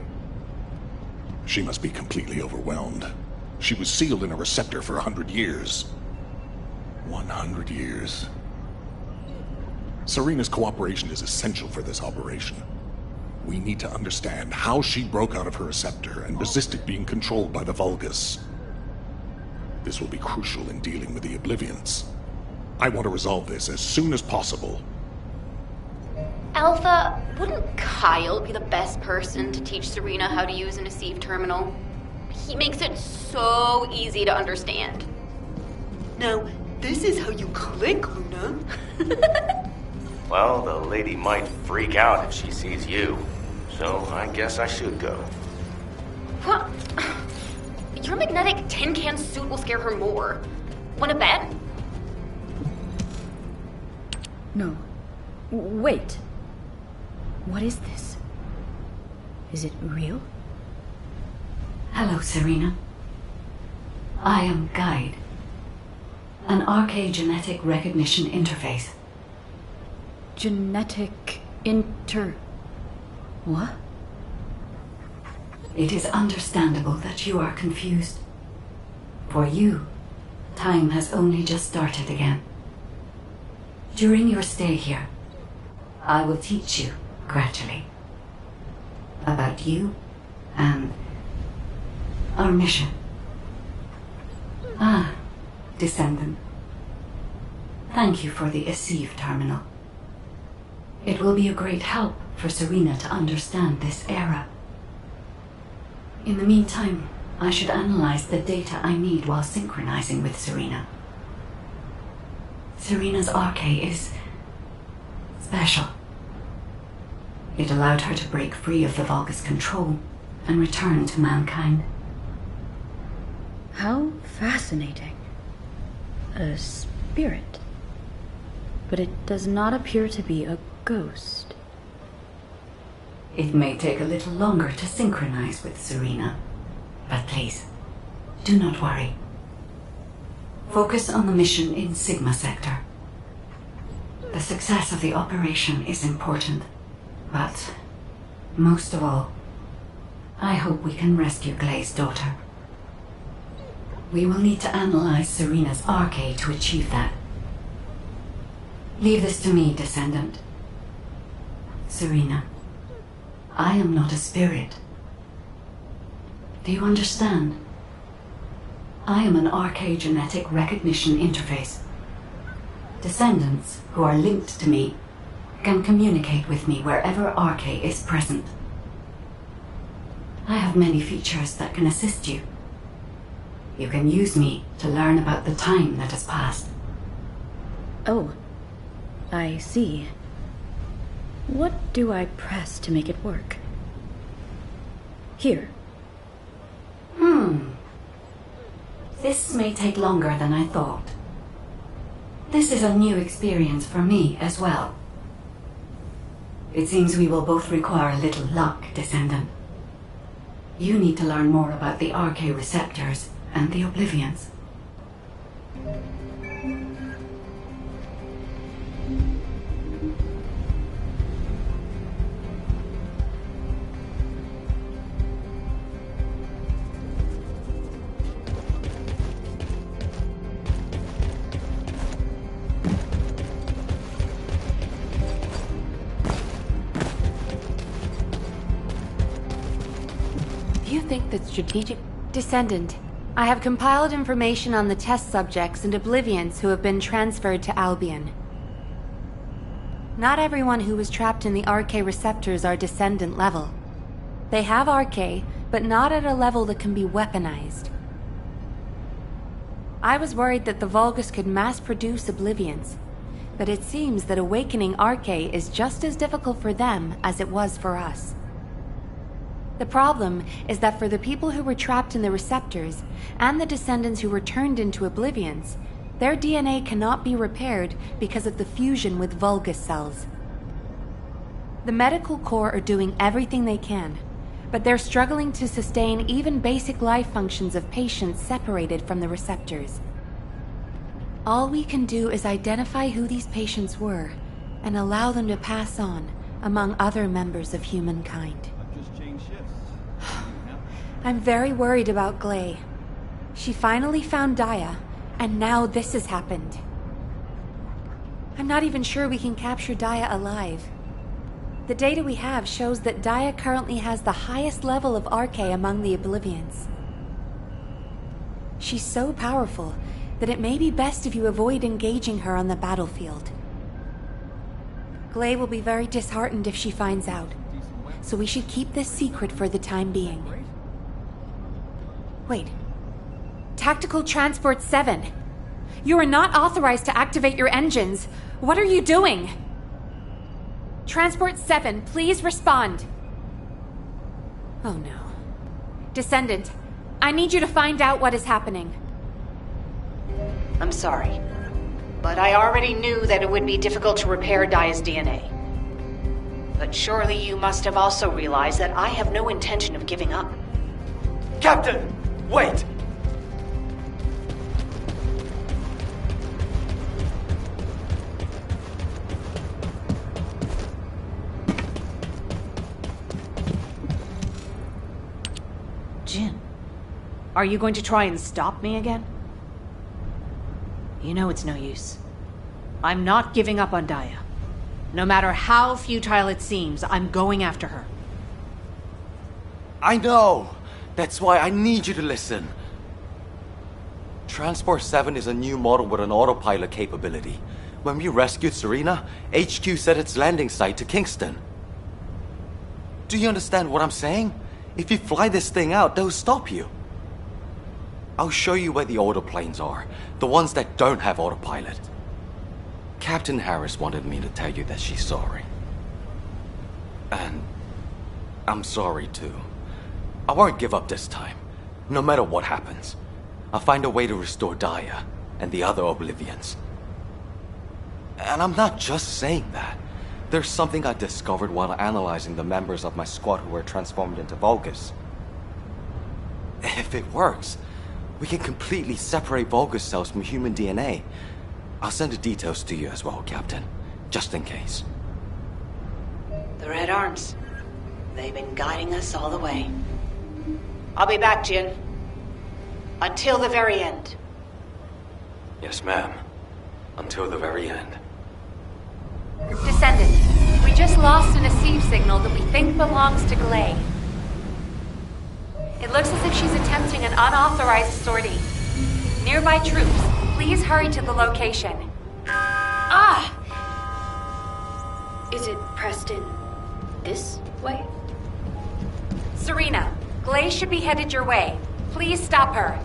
She must be completely overwhelmed. She was sealed in a receptor for 100 years. 100 years. Serena's cooperation is essential for this operation. We need to understand how she broke out of her receptor and resisted being controlled by the Vulgus. This will be crucial in dealing with the Oblivions. I want to resolve this as soon as possible. Alpha, wouldn't Kyle be the best person to teach Serena how to use an Asive terminal? He makes it so easy to understand. Now, this is how you click, Luna. Well, the lady might freak out if she sees you. So I guess I should go. What? Your magnetic tin can suit will scare her more. Wanna bet? No. Wait. What is this? Is it real? Hello, Serena. I am Guide, an Arche genetic recognition interface. Genetic what? It is understandable that you are confused. For you, time has only just started again. During your stay here, I will teach you, gradually, about you and our mission. Ah, Descendant. Thank you for the Asive terminal. It will be a great help for Serena to understand this era. In the meantime, I should analyze the data I need while synchronizing with Serena. Serena's Arche is special. It allowed her to break free of the Vulgus control and return to mankind. How fascinating. A spirit. But it does not appear to be a ghost. It may take a little longer to synchronize with Serena, but please, do not worry. Focus on the mission in Sigma Sector. The success of the operation is important, but most of all, I hope we can rescue Glay's daughter. We will need to analyze Serena's Arche to achieve that. Leave this to me, Descendant. Serena, I am not a spirit. Do you understand? I am an Arche genetic recognition interface. Descendants who are linked to me can communicate with me wherever Arche is present. I have many features that can assist you. You can use me to learn about the time that has passed. Oh, I see. What do I press to make it work? Here. This may take longer than I thought. This is a new experience for me as well. It seems we will both require a little luck, Descendant. You need to learn more about the RK receptors and the Oblivions. You think that strategic... Descendant, I have compiled information on the test subjects and Oblivions who have been transferred to Albion. Not everyone who was trapped in the RK receptors are Descendant level. They have RK, but not at a level that can be weaponized. I was worried that the Vulgus could mass-produce Oblivions, but it seems that awakening RK is just as difficult for them as it was for us. The problem is that for the people who were trapped in the receptors, and the Descendants who were turned into Oblivions, their DNA cannot be repaired because of the fusion with Vulgus cells. The medical corps are doing everything they can, but they're struggling to sustain even basic life functions of patients separated from the receptors. All we can do is identify who these patients were, and allow them to pass on among other members of humankind. I'm very worried about Gley. She finally found Daya, and now this has happened. I'm not even sure we can capture Daya alive. The data we have shows that Daya currently has the highest level of RK among the Oblivions. She's so powerful that it may be best if you avoid engaging her on the battlefield. Gley will be very disheartened if she finds out, so we should keep this secret for the time being. Wait. Tactical Transport 7. You are not authorized to activate your engines. What are you doing? Transport 7, please respond. Oh no. Descendant, I need you to find out what is happening. I'm sorry, but I already knew that it would be difficult to repair Daya's DNA. But surely you must have also realized that I have no intention of giving up. Captain! Wait! Jin, are you going to try and stop me again? You know it's no use. I'm not giving up on Daya. No matter how futile it seems, I'm going after her. I know! That's why I need you to listen. Transport 7 is a new model with an autopilot capability. When we rescued Serena, HQ set its landing site to Kingston. Do you understand what I'm saying? If you fly this thing out, they'll stop you. I'll show you where the autoplanes are, the ones that don't have autopilot. Captain Harris wanted me to tell you that she's sorry. And I'm sorry too. I won't give up this time, no matter what happens. I'll find a way to restore Daya and the other Oblivions. And I'm not just saying that. There's something I discovered while analyzing the members of my squad who were transformed into Vulgus. If it works, we can completely separate Vulgus cells from human DNA. I'll send the details to you as well, Captain, just in case. The Red Arms. They've been guiding us all the way. I'll be back, Jin. Until the very end. Yes, ma'am. Until the very end. Descendant, we just lost an Asive signal that we think belongs to Gley. It looks as if she's attempting an unauthorized sortie. Nearby troops, please hurry to the location. Ah! Is it pressed in this way? Serena, Gley should be headed your way. Please stop her.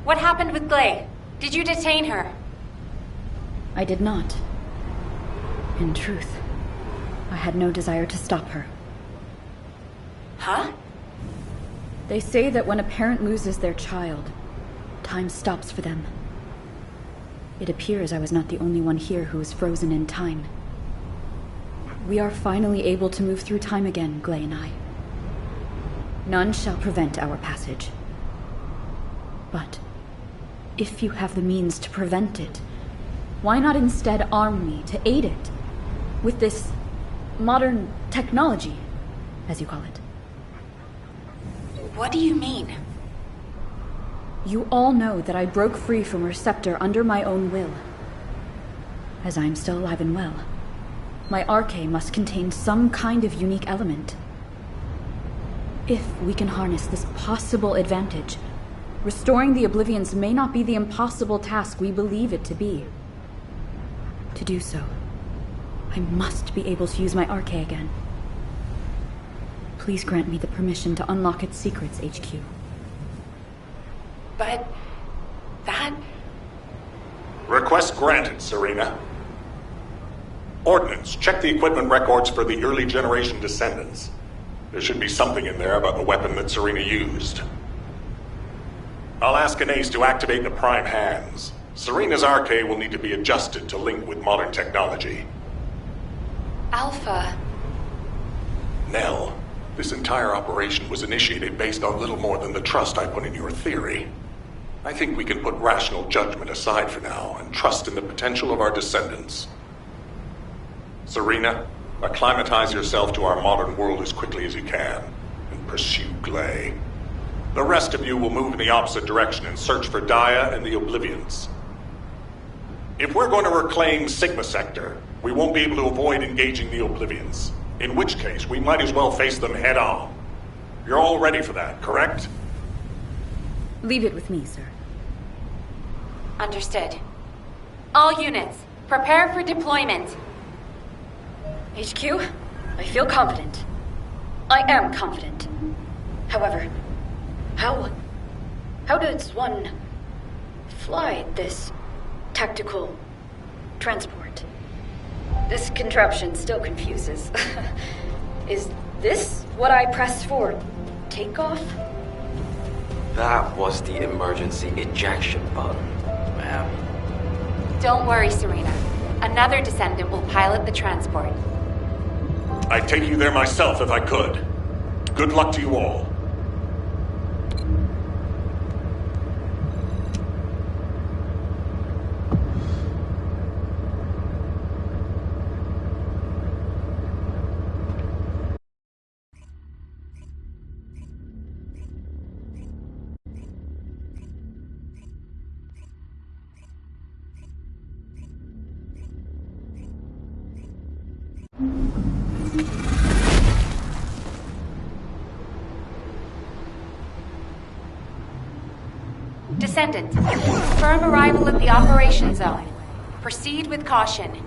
What happened with Glay? Did you detain her? I did not. In truth, I had no desire to stop her. Huh? They say that when a parent loses their child, time stops for them. It appears I was not the only one here who was frozen in time. We are finally able to move through time again, Glay and I. None shall prevent our passage. But if you have the means to prevent it, why not instead arm me to aid it with this modern technology, as you call it? What do you mean? You all know that I broke free from Receptor under my own will. As I am still alive and well, my arche must contain some kind of unique element. If we can harness this possible advantage, restoring the Oblivions may not be the impossible task we believe it to be. To do so, I must be able to use my arche again. Please grant me the permission to unlock its secrets, HQ. But... that... Request granted, Serena. Ordnance, check the equipment records for the early generation Descendants. There should be something in there about the weapon that Serena used. I'll ask Anais to activate the prime hands. Serena's arche will need to be adjusted to link with modern technology. Alpha... Nell, this entire operation was initiated based on little more than the trust I put in your theory. I think we can put rational judgment aside for now and trust in the potential of our Descendants. Serena, acclimatize yourself to our modern world as quickly as you can, and pursue Glay. The rest of you will move in the opposite direction and search for Daya and the Oblivions. If we're going to reclaim Sigma Sector, we won't be able to avoid engaging the Oblivions. In which case, we might as well face them head on. You're all ready for that, correct? Leave it with me, sir. Understood. All units, prepare for deployment. HQ, I feel confident. I am confident. However, how does one fly this tactical transport? This contraption still confuses. Is this what I press for takeoff? That was the emergency ejection button, ma'am. Don't worry, Serena. Another Descendant will pilot the transport. I'd take you there myself if I could. Good luck to you all. Descendant, firm arrival at the operation zone. Proceed with caution.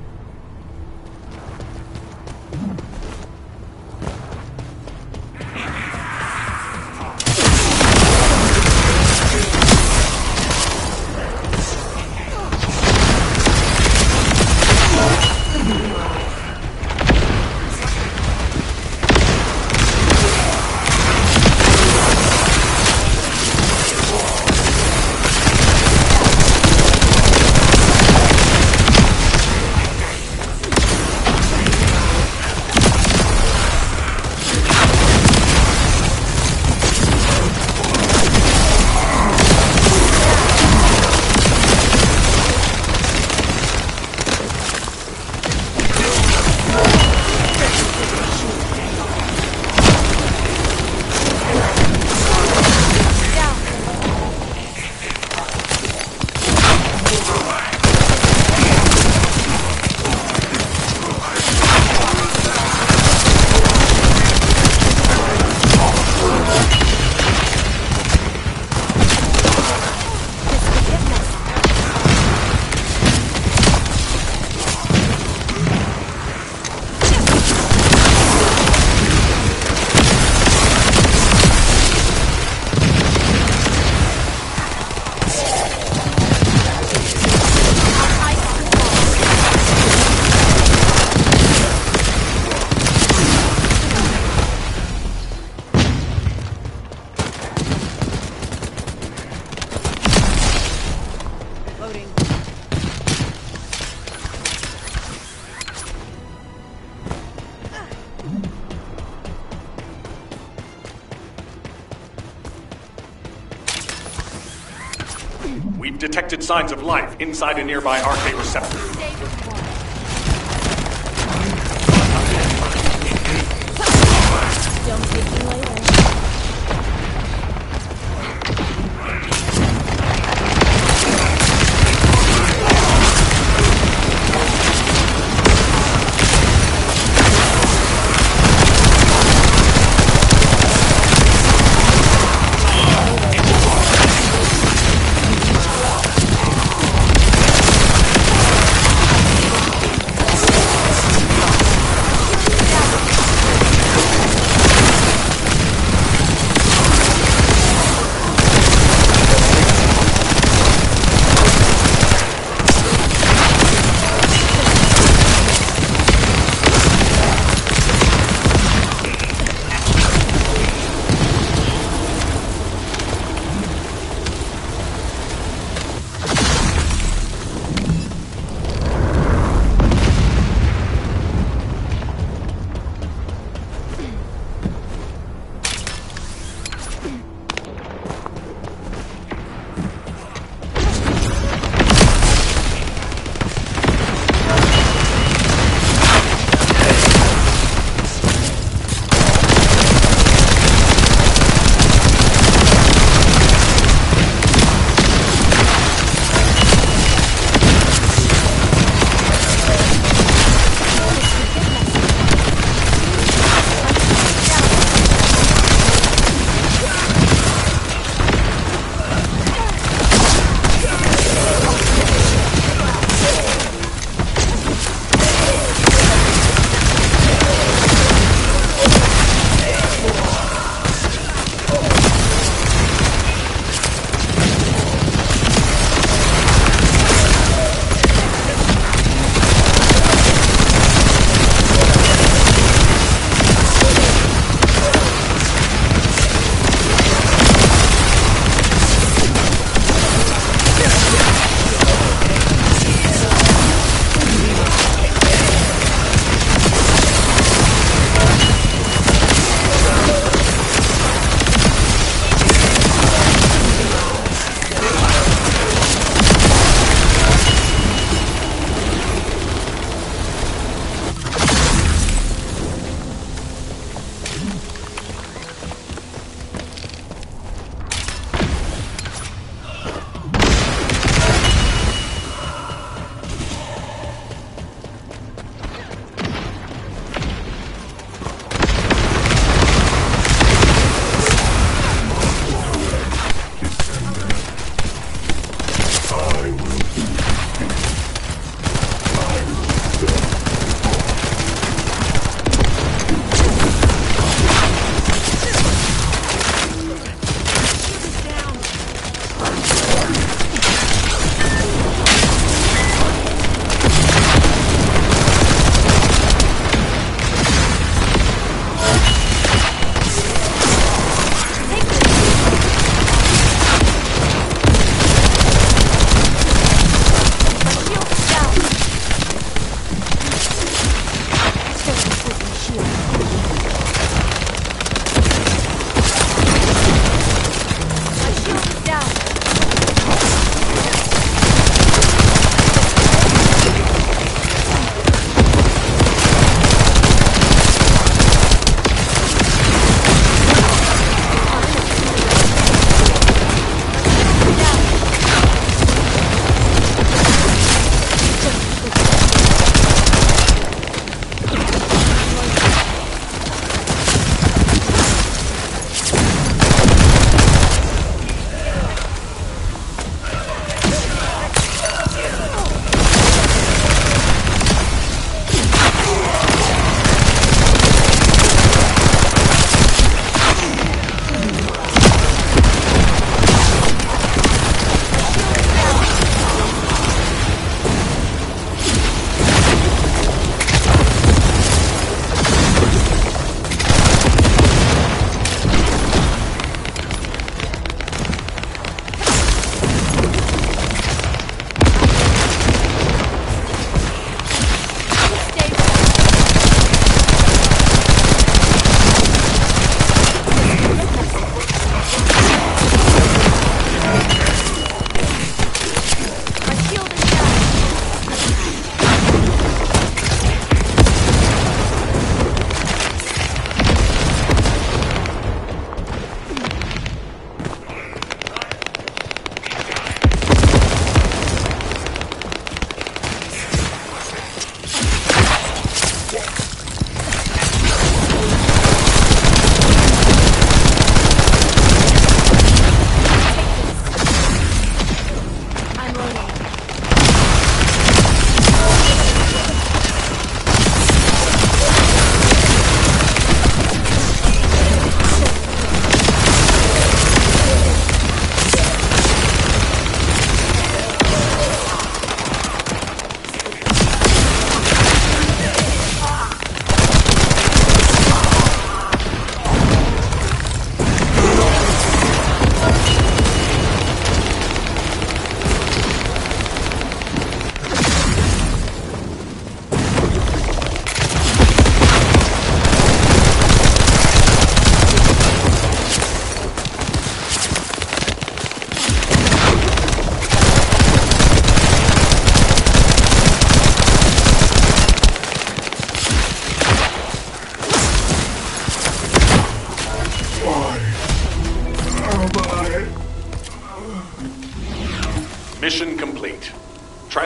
We've detected signs of life inside a nearby RK receptor. Don't take me later.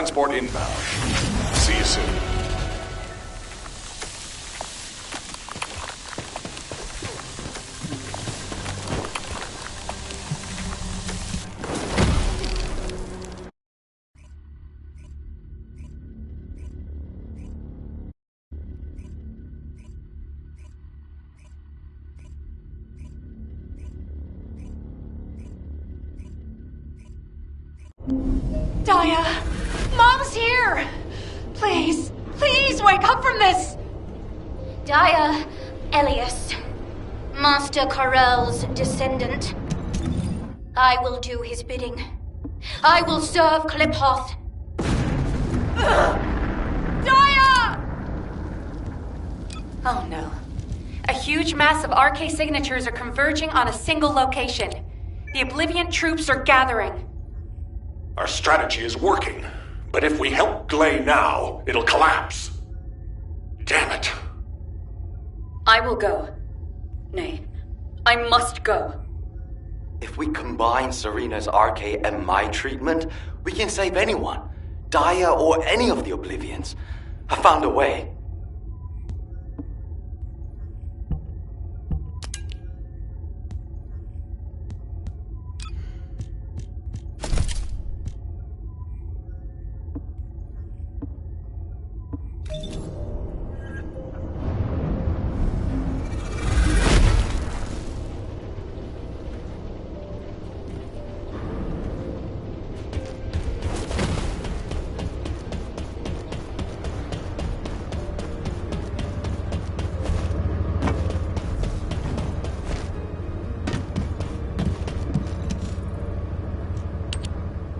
transport inbound. See you soon. Daya! Mom's here! Please, please wake up from this! Daya, Elias, Master Karel's descendant. I will do his bidding. I will serve Kliphoth. Daya! Oh no. A huge mass of RK signatures are converging on a single location. The Oblivion troops are gathering. Our strategy is working, but if we help Glay now, it'll collapse. Damn it. I will go. Nay, I must go. If we combine Serena's RK and my treatment, we can save anyone. Daya or any of the Oblivions. I found a way.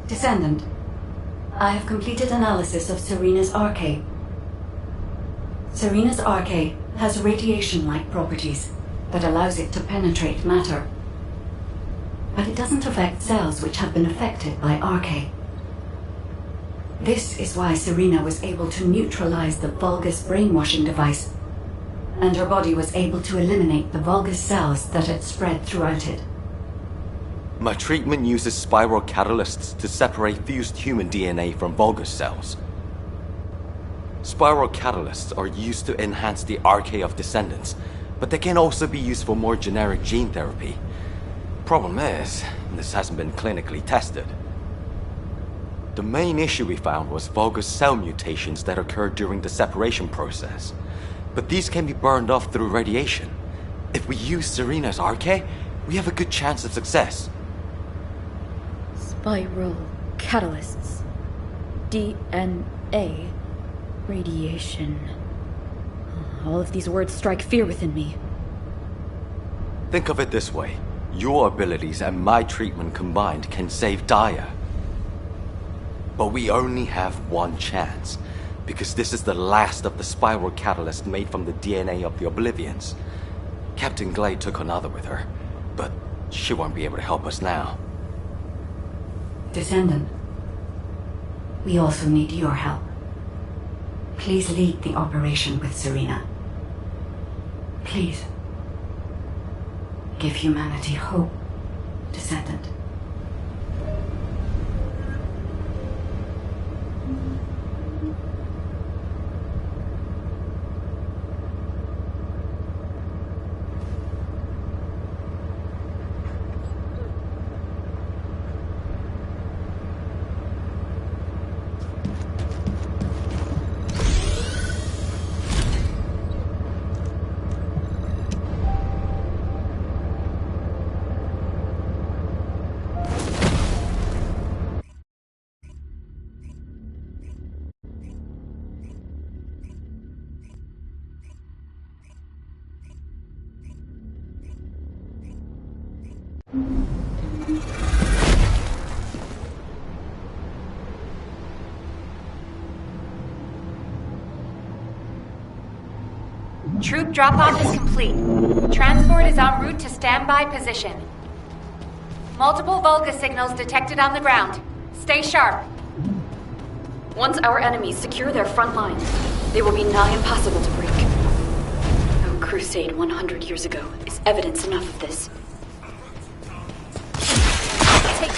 Descendant, I have completed analysis of Serena's RK. Serena's RK has radiation-like properties that allows it to penetrate matter. But it doesn't affect cells which have been affected by RK. This is why Serena was able to neutralize the Vulgus brainwashing device, and her body was able to eliminate the Vulgus cells that had spread throughout it. My treatment uses spiral catalysts to separate fused human DNA from Vulgus cells. Spiral catalysts are used to enhance the RK of descendants, but they can also be used for more generic gene therapy. Problem is, this hasn't been clinically tested. The main issue we found was Vulgus cell mutations that occurred during the separation process. But these can be burned off through radiation. If we use Serena's RK, we have a good chance of success. Spiral catalysts. DNA. Radiation. All of these words strike fear within me. Think of it this way. Your abilities and my treatment combined can save Daya. But we only have one chance, because this is the last of the spiral catalyst made from the DNA of the Oblivions. Captain Glade took another with her, but she won't be able to help us now. Descendant, we also need your help. Please lead the operation with Serena. Please. Give humanity hope, Descendant. Troop drop-off is complete. Transport is en route to standby position. Multiple Vulgus signals detected on the ground. Stay sharp. Once our enemies secure their front lines, they will be nigh impossible to break. Our crusade 100 years ago is evidence enough of this. Take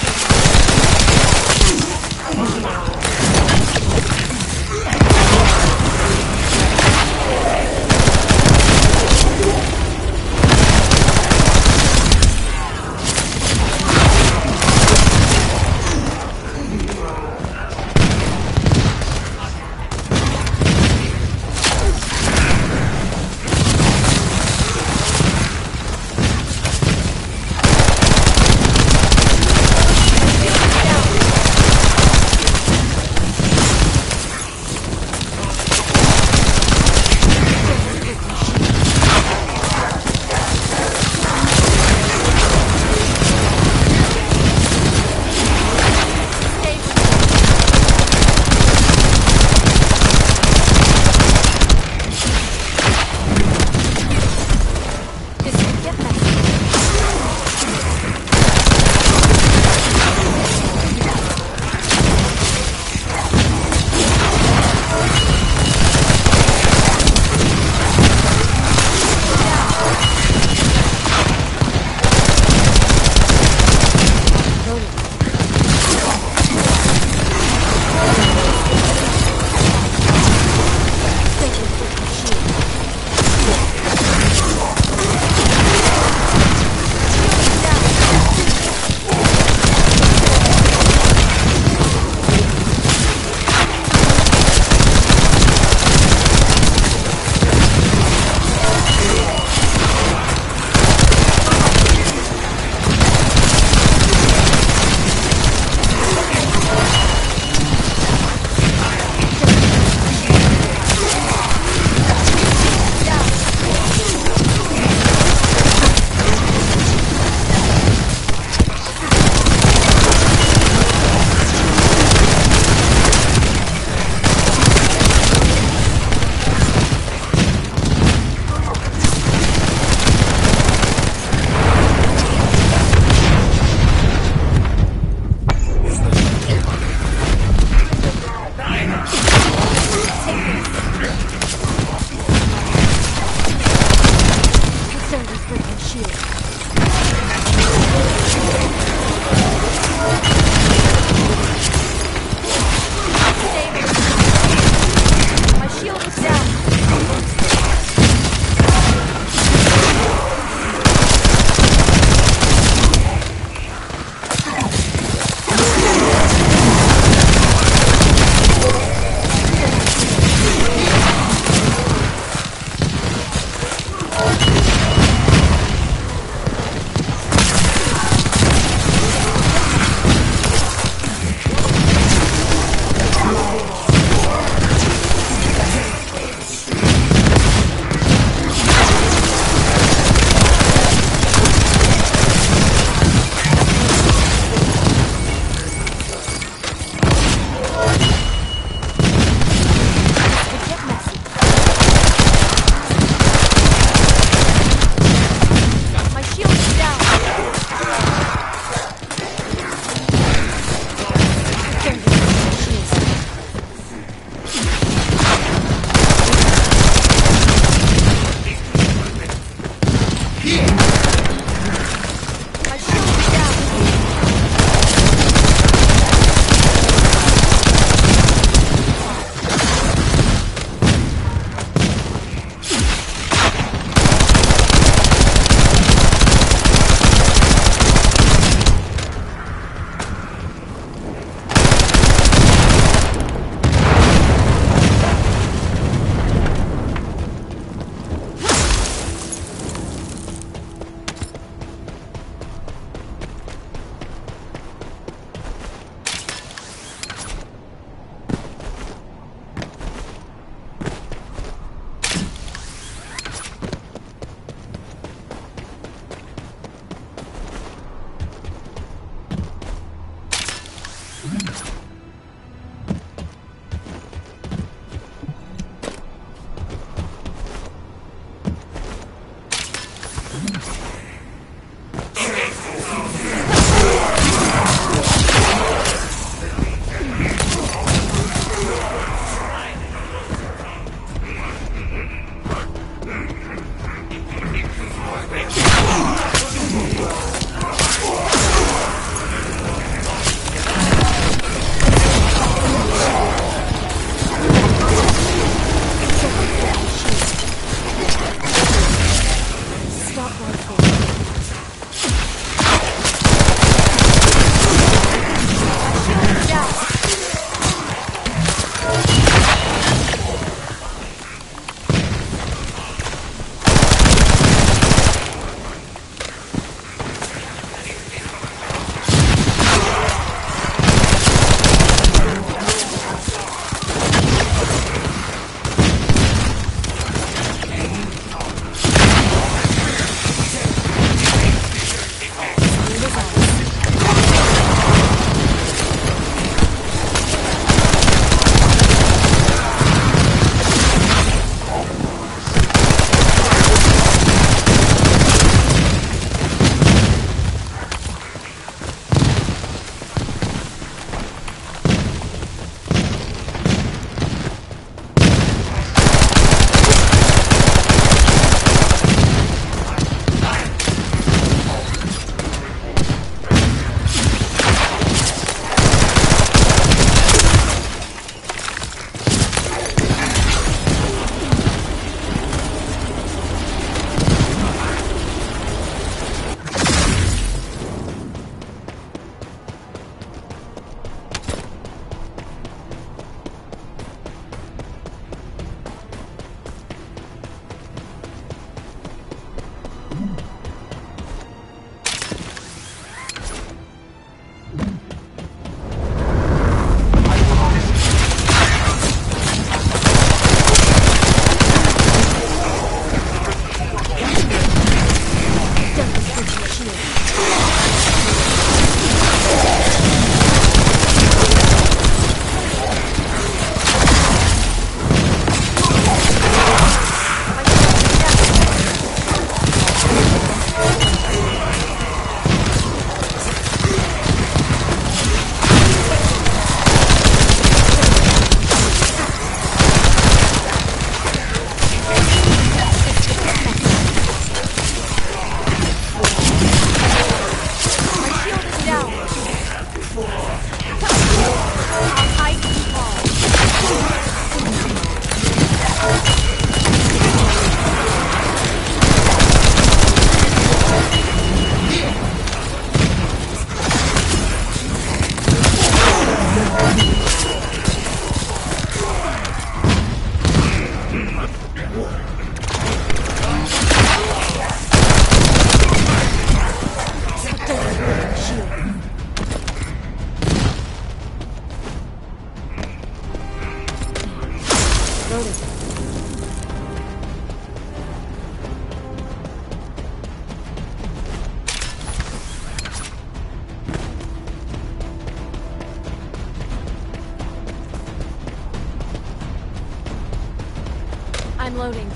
I'm loading.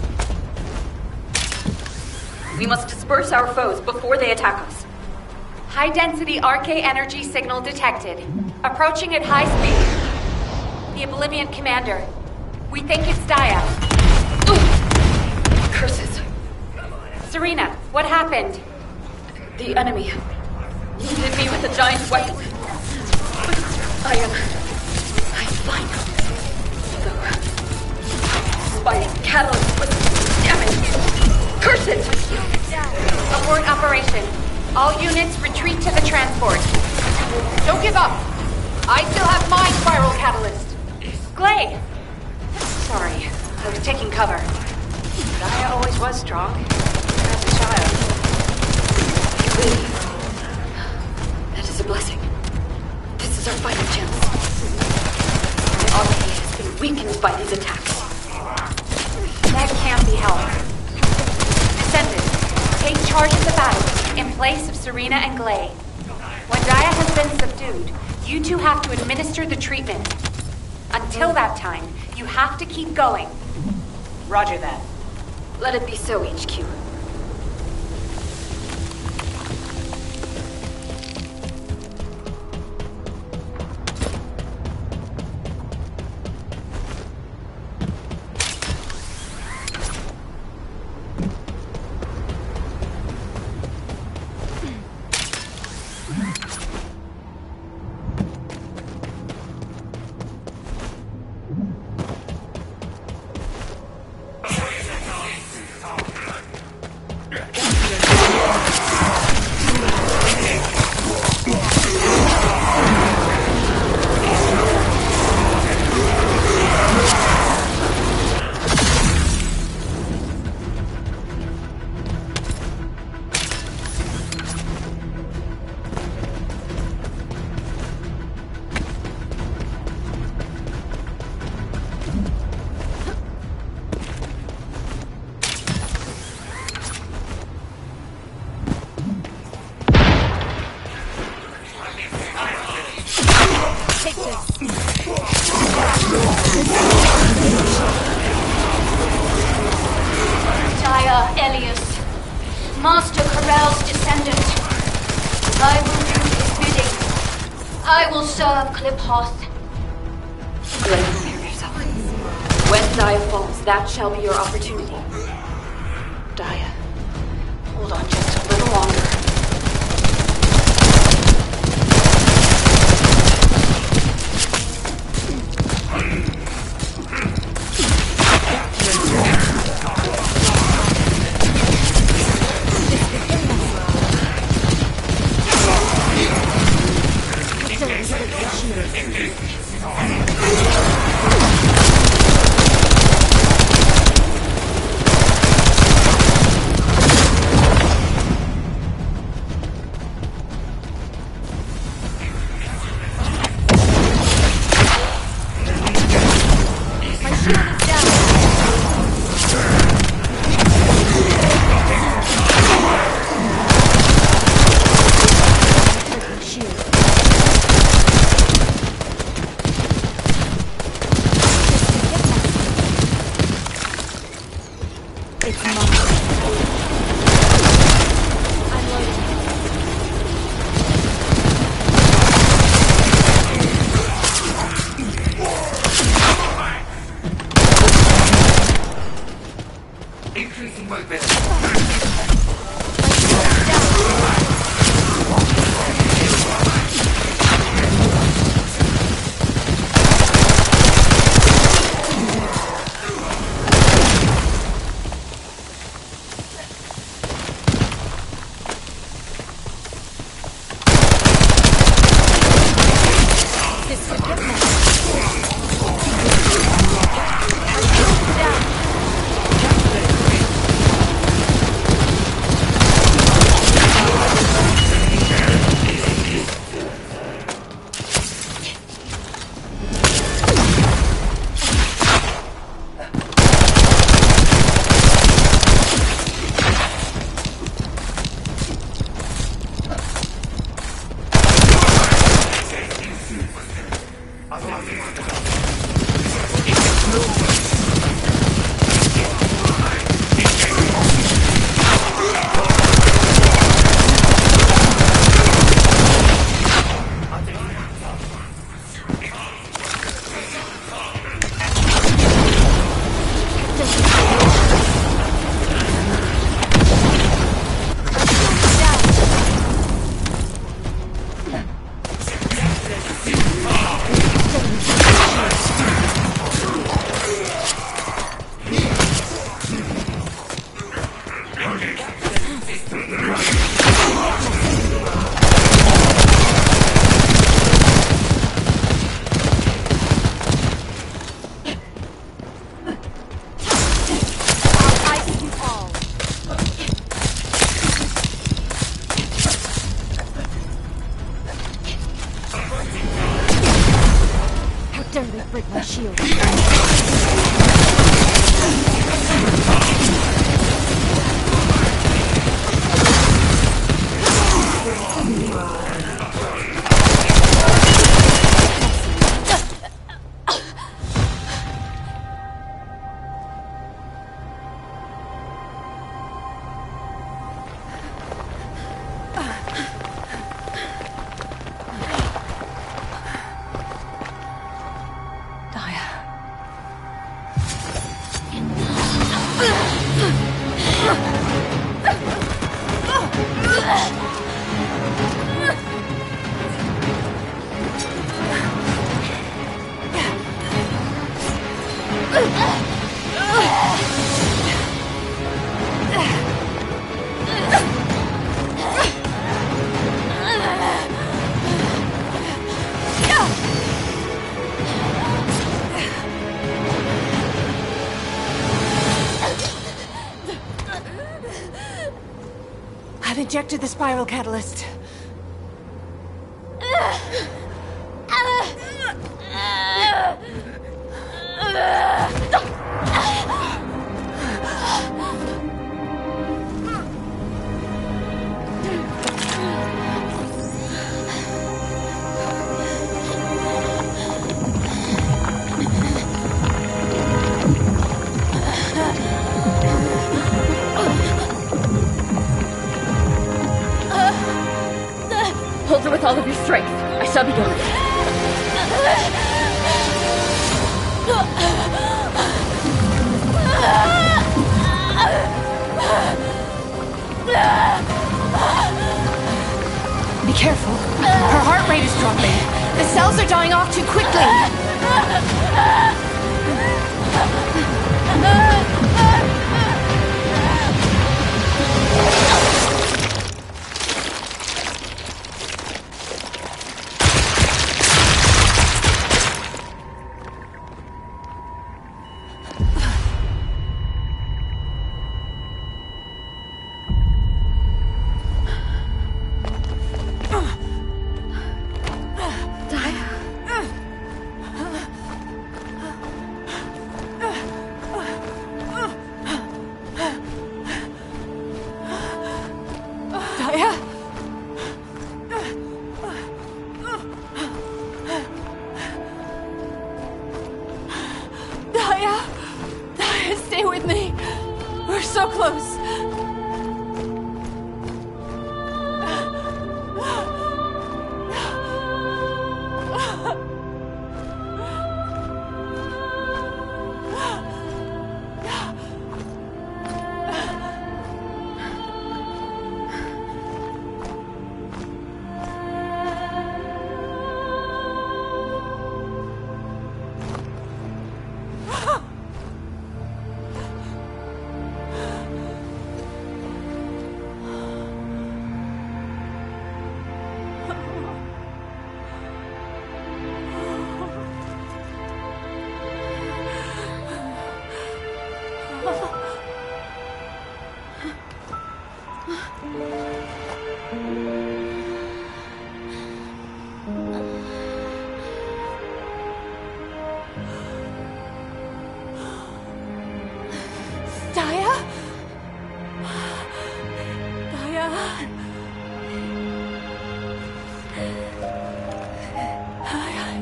We must disperse our foes before they attack us. High-density RK energy signal detected. Approaching at high speed. The Oblivion Commander. We think it's Dia. Curses. Serena, what happened? The enemy wounded me with a giant weapon. I'm fine. Though my catalyst was damaged. Curse it! Abort operation. All units retreat to the transport. Don't give up. I still have my spiral catalyst. Glay! Sorry, I was taking cover. Dia always was strong. As a child. That is a blessing. This is our final chance. My army has been weakened by these attacks. That can't be helped. Descendant, take charge of the battle in place of Serena and Glay. When Dia has been subdued, you two have to administer the treatment. Until that time, you have to keep going. Roger that. Let it be so, HQ. Master Corell's descendant. I will do his bidding. I will serve Kliphoth. Glay, prepare yourself. When Dia falls, that shall be your opportunity. Dia, hold on just a little longer. I've injected the spiral catalyst. Hold her with all of your strength. I shall be going. Be careful. Her heart rate is dropping. The cells are dying off too quickly. Stay with me. We're so close.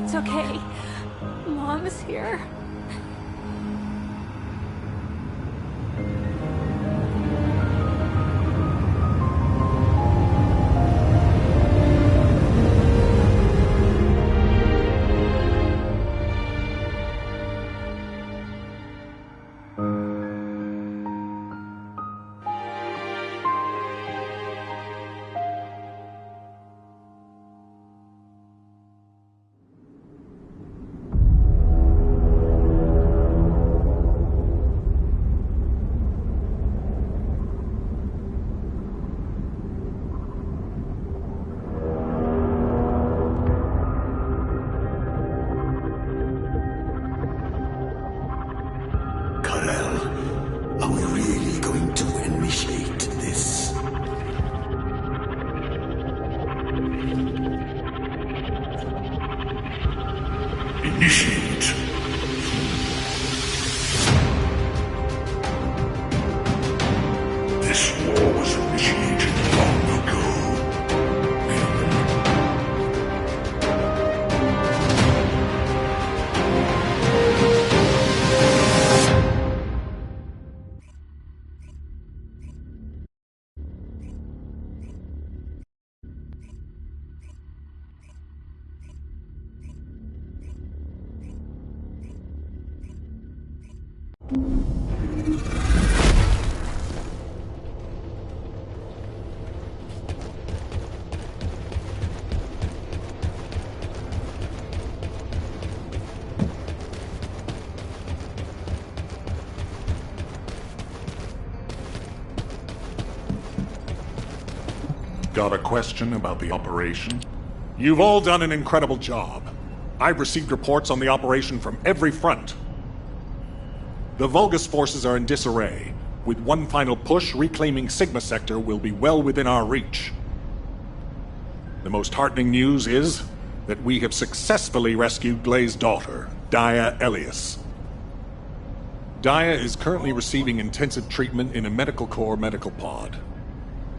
It's okay. Mom is here. Are we really going to initiate this? Initiate. This war was initiated long ago. Got a question about the operation? You've all done an incredible job. I've received reports on the operation from every front. The Vulgus forces are in disarray. With one final push, reclaiming Sigma Sector will be well within our reach. The most heartening news is that we have successfully rescued Glay's daughter, Dia Elias. Dia is currently receiving intensive treatment in a Medical Corps medical pod.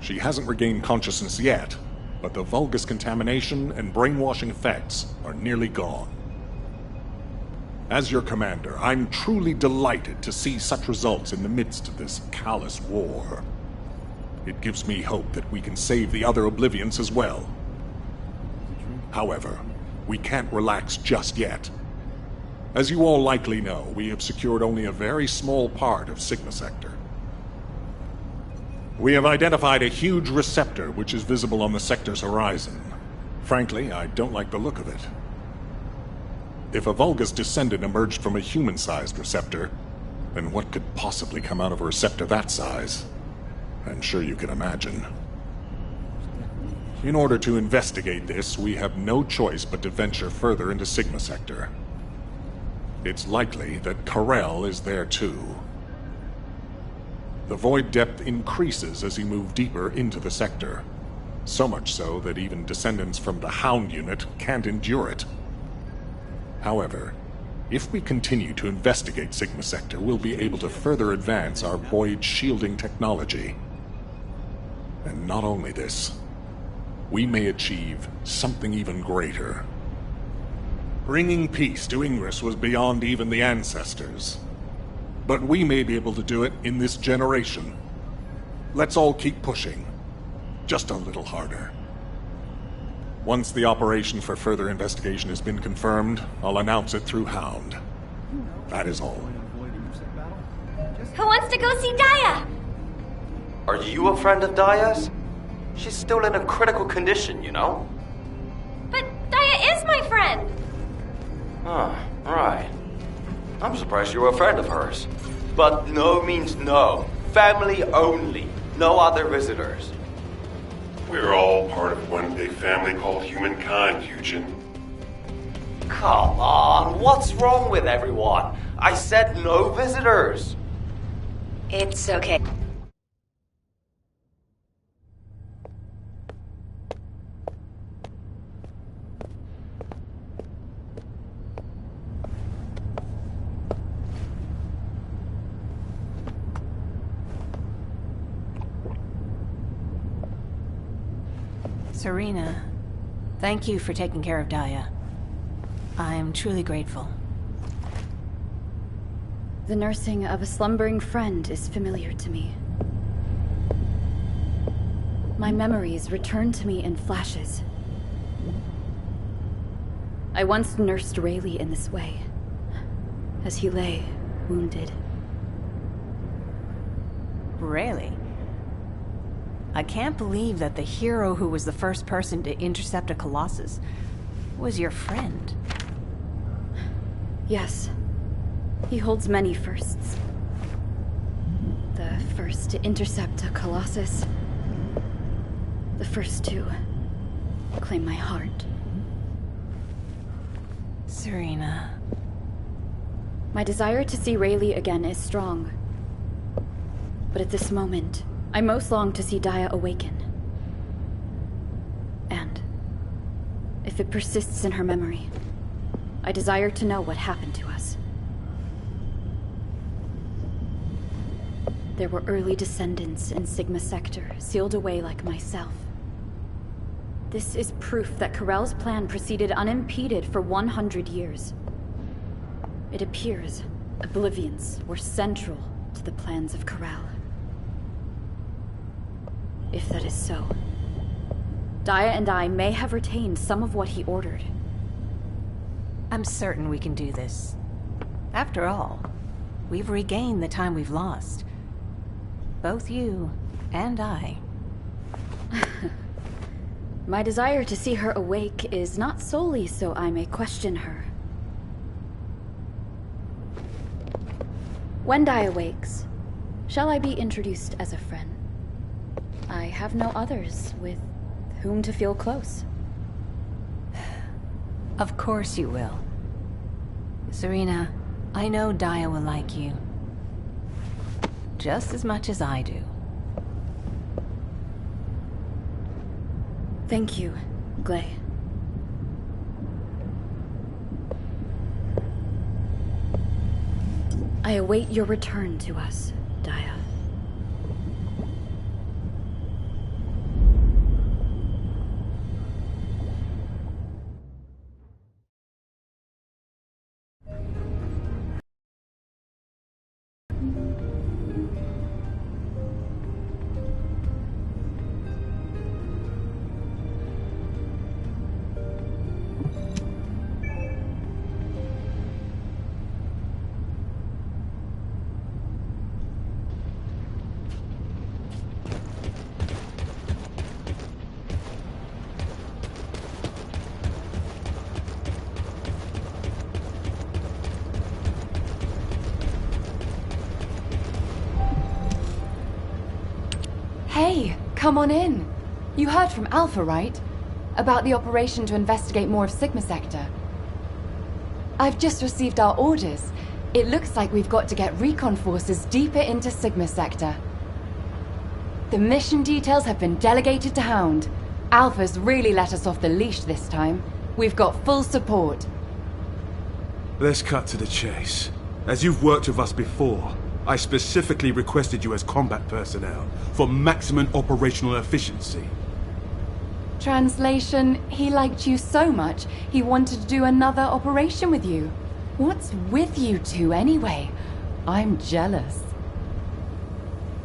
She hasn't regained consciousness yet, but the Vulgus contamination and brainwashing effects are nearly gone. As your commander, I'm truly delighted to see such results in the midst of this callous war. It gives me hope that we can save the other Oblivions as well. However, we can't relax just yet. As you all likely know, we have secured only a very small part of Sigma Sector. We have identified a huge receptor which is visible on the sector's horizon. Frankly, I don't like the look of it. If a Vulgus descendant emerged from a human-sized receptor, then what could possibly come out of a receptor that size? I'm sure you can imagine. In order to investigate this, we have no choice but to venture further into Sigma Sector. It's likely that Karel is there too. The void depth increases as you move deeper into the sector. So much so that even descendants from the Hound unit can't endure it. However, if we continue to investigate Sigma Sector, we'll be able to further advance our void shielding technology. And not only this, we may achieve something even greater. Bringing peace to Ingress was beyond even the ancestors. But we may be able to do it in this generation. Let's all keep pushing. Just a little harder. Once the operation for further investigation has been confirmed, I'll announce it through Hound. That is all. Who wants to go see Dia? Are you a friend of Dia's? She's still in a critical condition, you know? But Dia is my friend! Oh, right. I'm surprised you're a friend of hers. But no means no. Family only. No other visitors. We're all part of one big family called humankind, Eugen. Come on, what's wrong with everyone? I said no visitors. It's okay. Serena, thank you for taking care of Dia. I'm truly grateful. The nursing of a slumbering friend is familiar to me. My memories return to me in flashes. I once nursed Rayleigh in this way, as he lay, wounded. Rayleigh? I can't believe that the hero who was the first person to intercept a Colossus was your friend. Yes. He holds many firsts. The first to intercept a Colossus. The first to claim my heart. Serena. My desire to see Rayleigh again is strong. But at this moment, I most long to see Dia awaken. And if it persists in her memory, I desire to know what happened to us. There were early descendants in Sigma Sector, sealed away like myself. This is proof that Karel's plan proceeded unimpeded for 100 years. It appears Oblivions were central to the plans of Karel. If that is so, Dia and I may have retained some of what he ordered. I'm certain we can do this. After all, we've regained the time we've lost. Both you and I. My desire to see her awake is not solely so I may question her. When Dia wakes, shall I be introduced as a friend? I have no others with whom to feel close. Of course you will. Serena, I know Daya will like you. Just as much as I do. Thank you, Glay. I await your return to us, Daya. Hey, come on in. You heard from Alpha, right? About the operation to investigate more of Sigma Sector. I've just received our orders. It looks like we've got to get recon forces deeper into Sigma Sector. The mission details have been delegated to Hound. Alpha's really let us off the leash this time. We've got full support. Let's cut to the chase. As you've worked with us before, I specifically requested you as combat personnel for maximum operational efficiency. Translation, he liked you so much, he wanted to do another operation with you. What's with you two anyway? I'm jealous.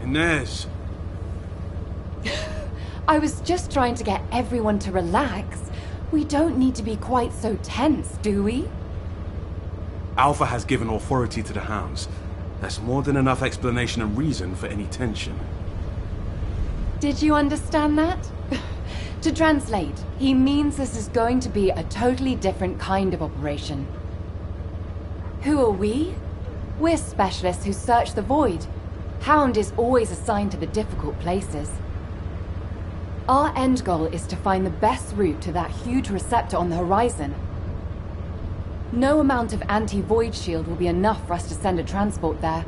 Inez. I was just trying to get everyone to relax. We don't need to be quite so tense, do we? Alpha has given authority to the Hounds. That's more than enough explanation and reason for any tension. Did you understand that? To translate, he means this is going to be a totally different kind of operation. Who are we? We're specialists who search the void. Hound is always assigned to the difficult places. Our end goal is to find the best route to that huge receptor on the horizon. No amount of anti-void shield will be enough for us to send a transport there.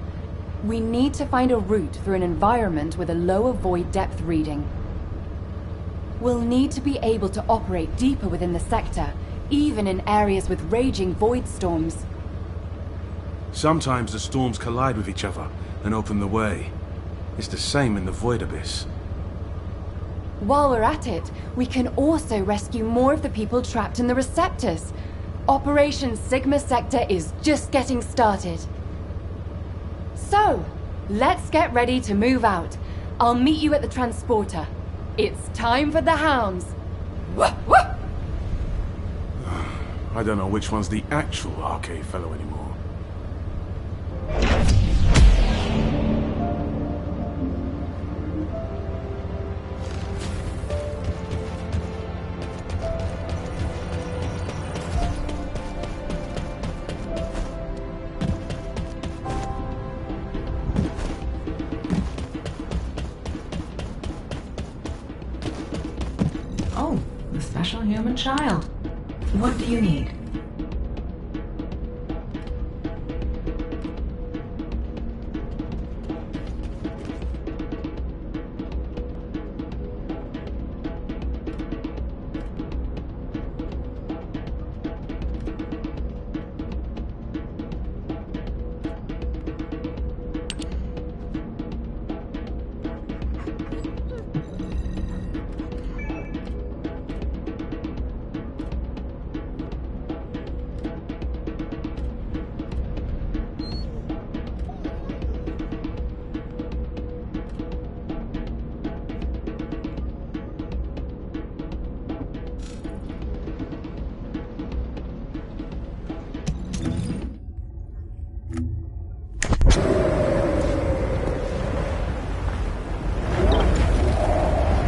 We need to find a route through an environment with a lower void depth reading. We'll need to be able to operate deeper within the sector, even in areas with raging void storms. Sometimes the storms collide with each other and open the way. It's the same in the void abyss. While we're at it, we can also rescue more of the people trapped in the receptors. Operation Sigma Sector is just getting started. So, let's get ready to move out. I'll meet you at the transporter. It's time for the Hounds. Wah, wah! I don't know which one's the actual arcade fellow anymore. Oh, the special human child. What do you need?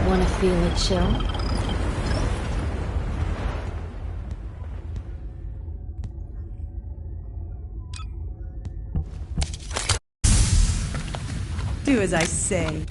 Wanna feel a chill? Do as I say.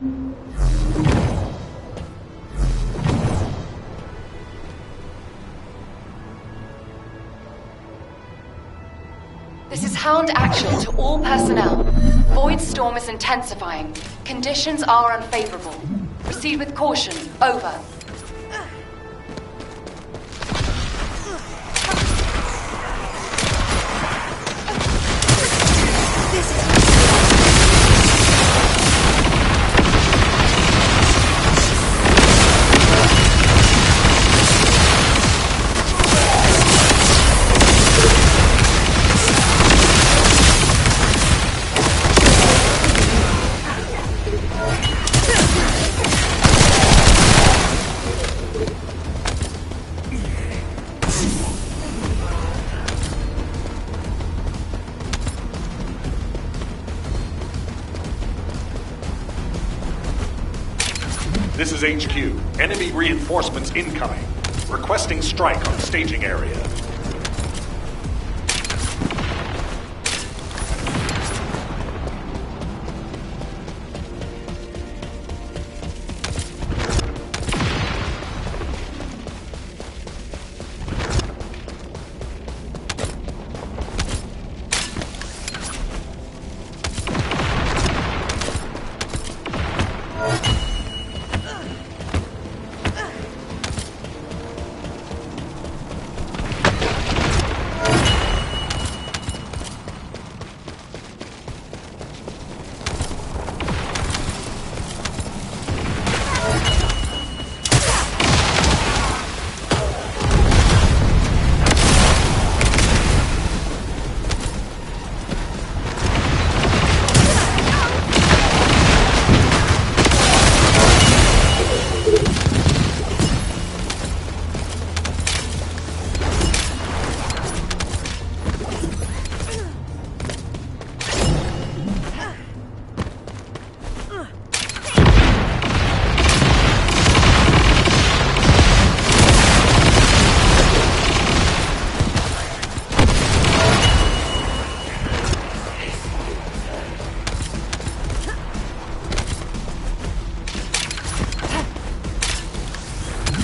This is Hound Action to all personnel. Void storm is intensifying. Conditions are unfavorable. Proceed with caution. Over. This is HQ. Enemy reinforcements incoming. Requesting strike on staging area.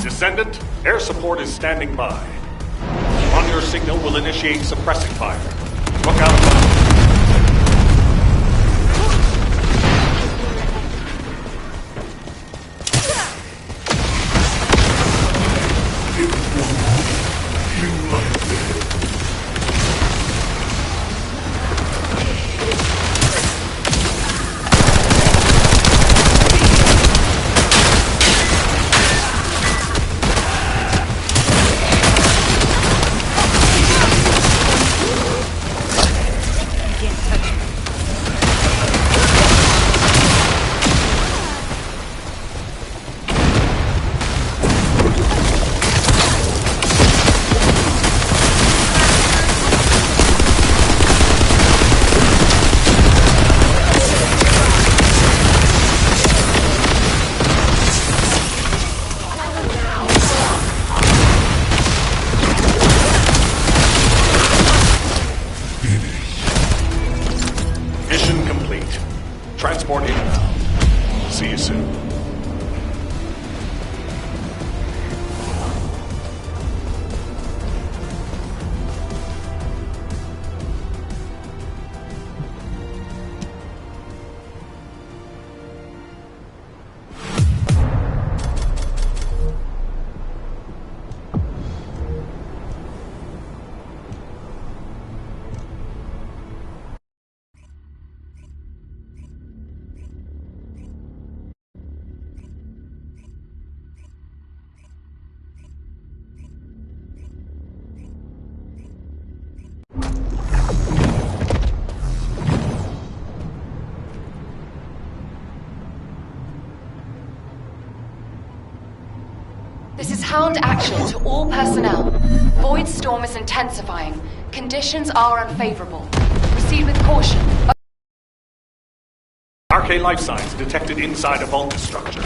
Descendant, air support is standing by. On your signal, we'll initiate suppressing fire. Look out above. Transport inbound. See you soon. This is Hound Action to all personnel. Void storm is intensifying. Conditions are unfavorable. Proceed with caution. RK life signs detected inside a vault structure.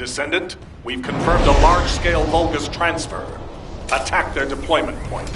Descendant, we've confirmed a large-scale Vulgus transfer. Attack their deployment point.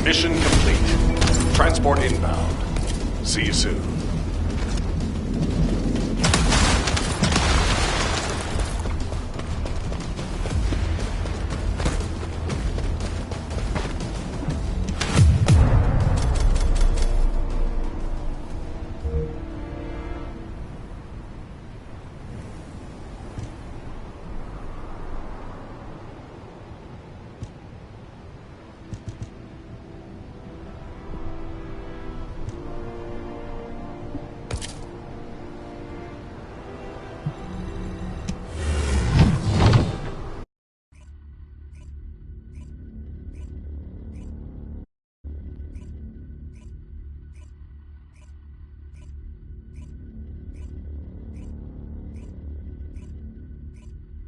Mission complete. Transport inbound. See you soon.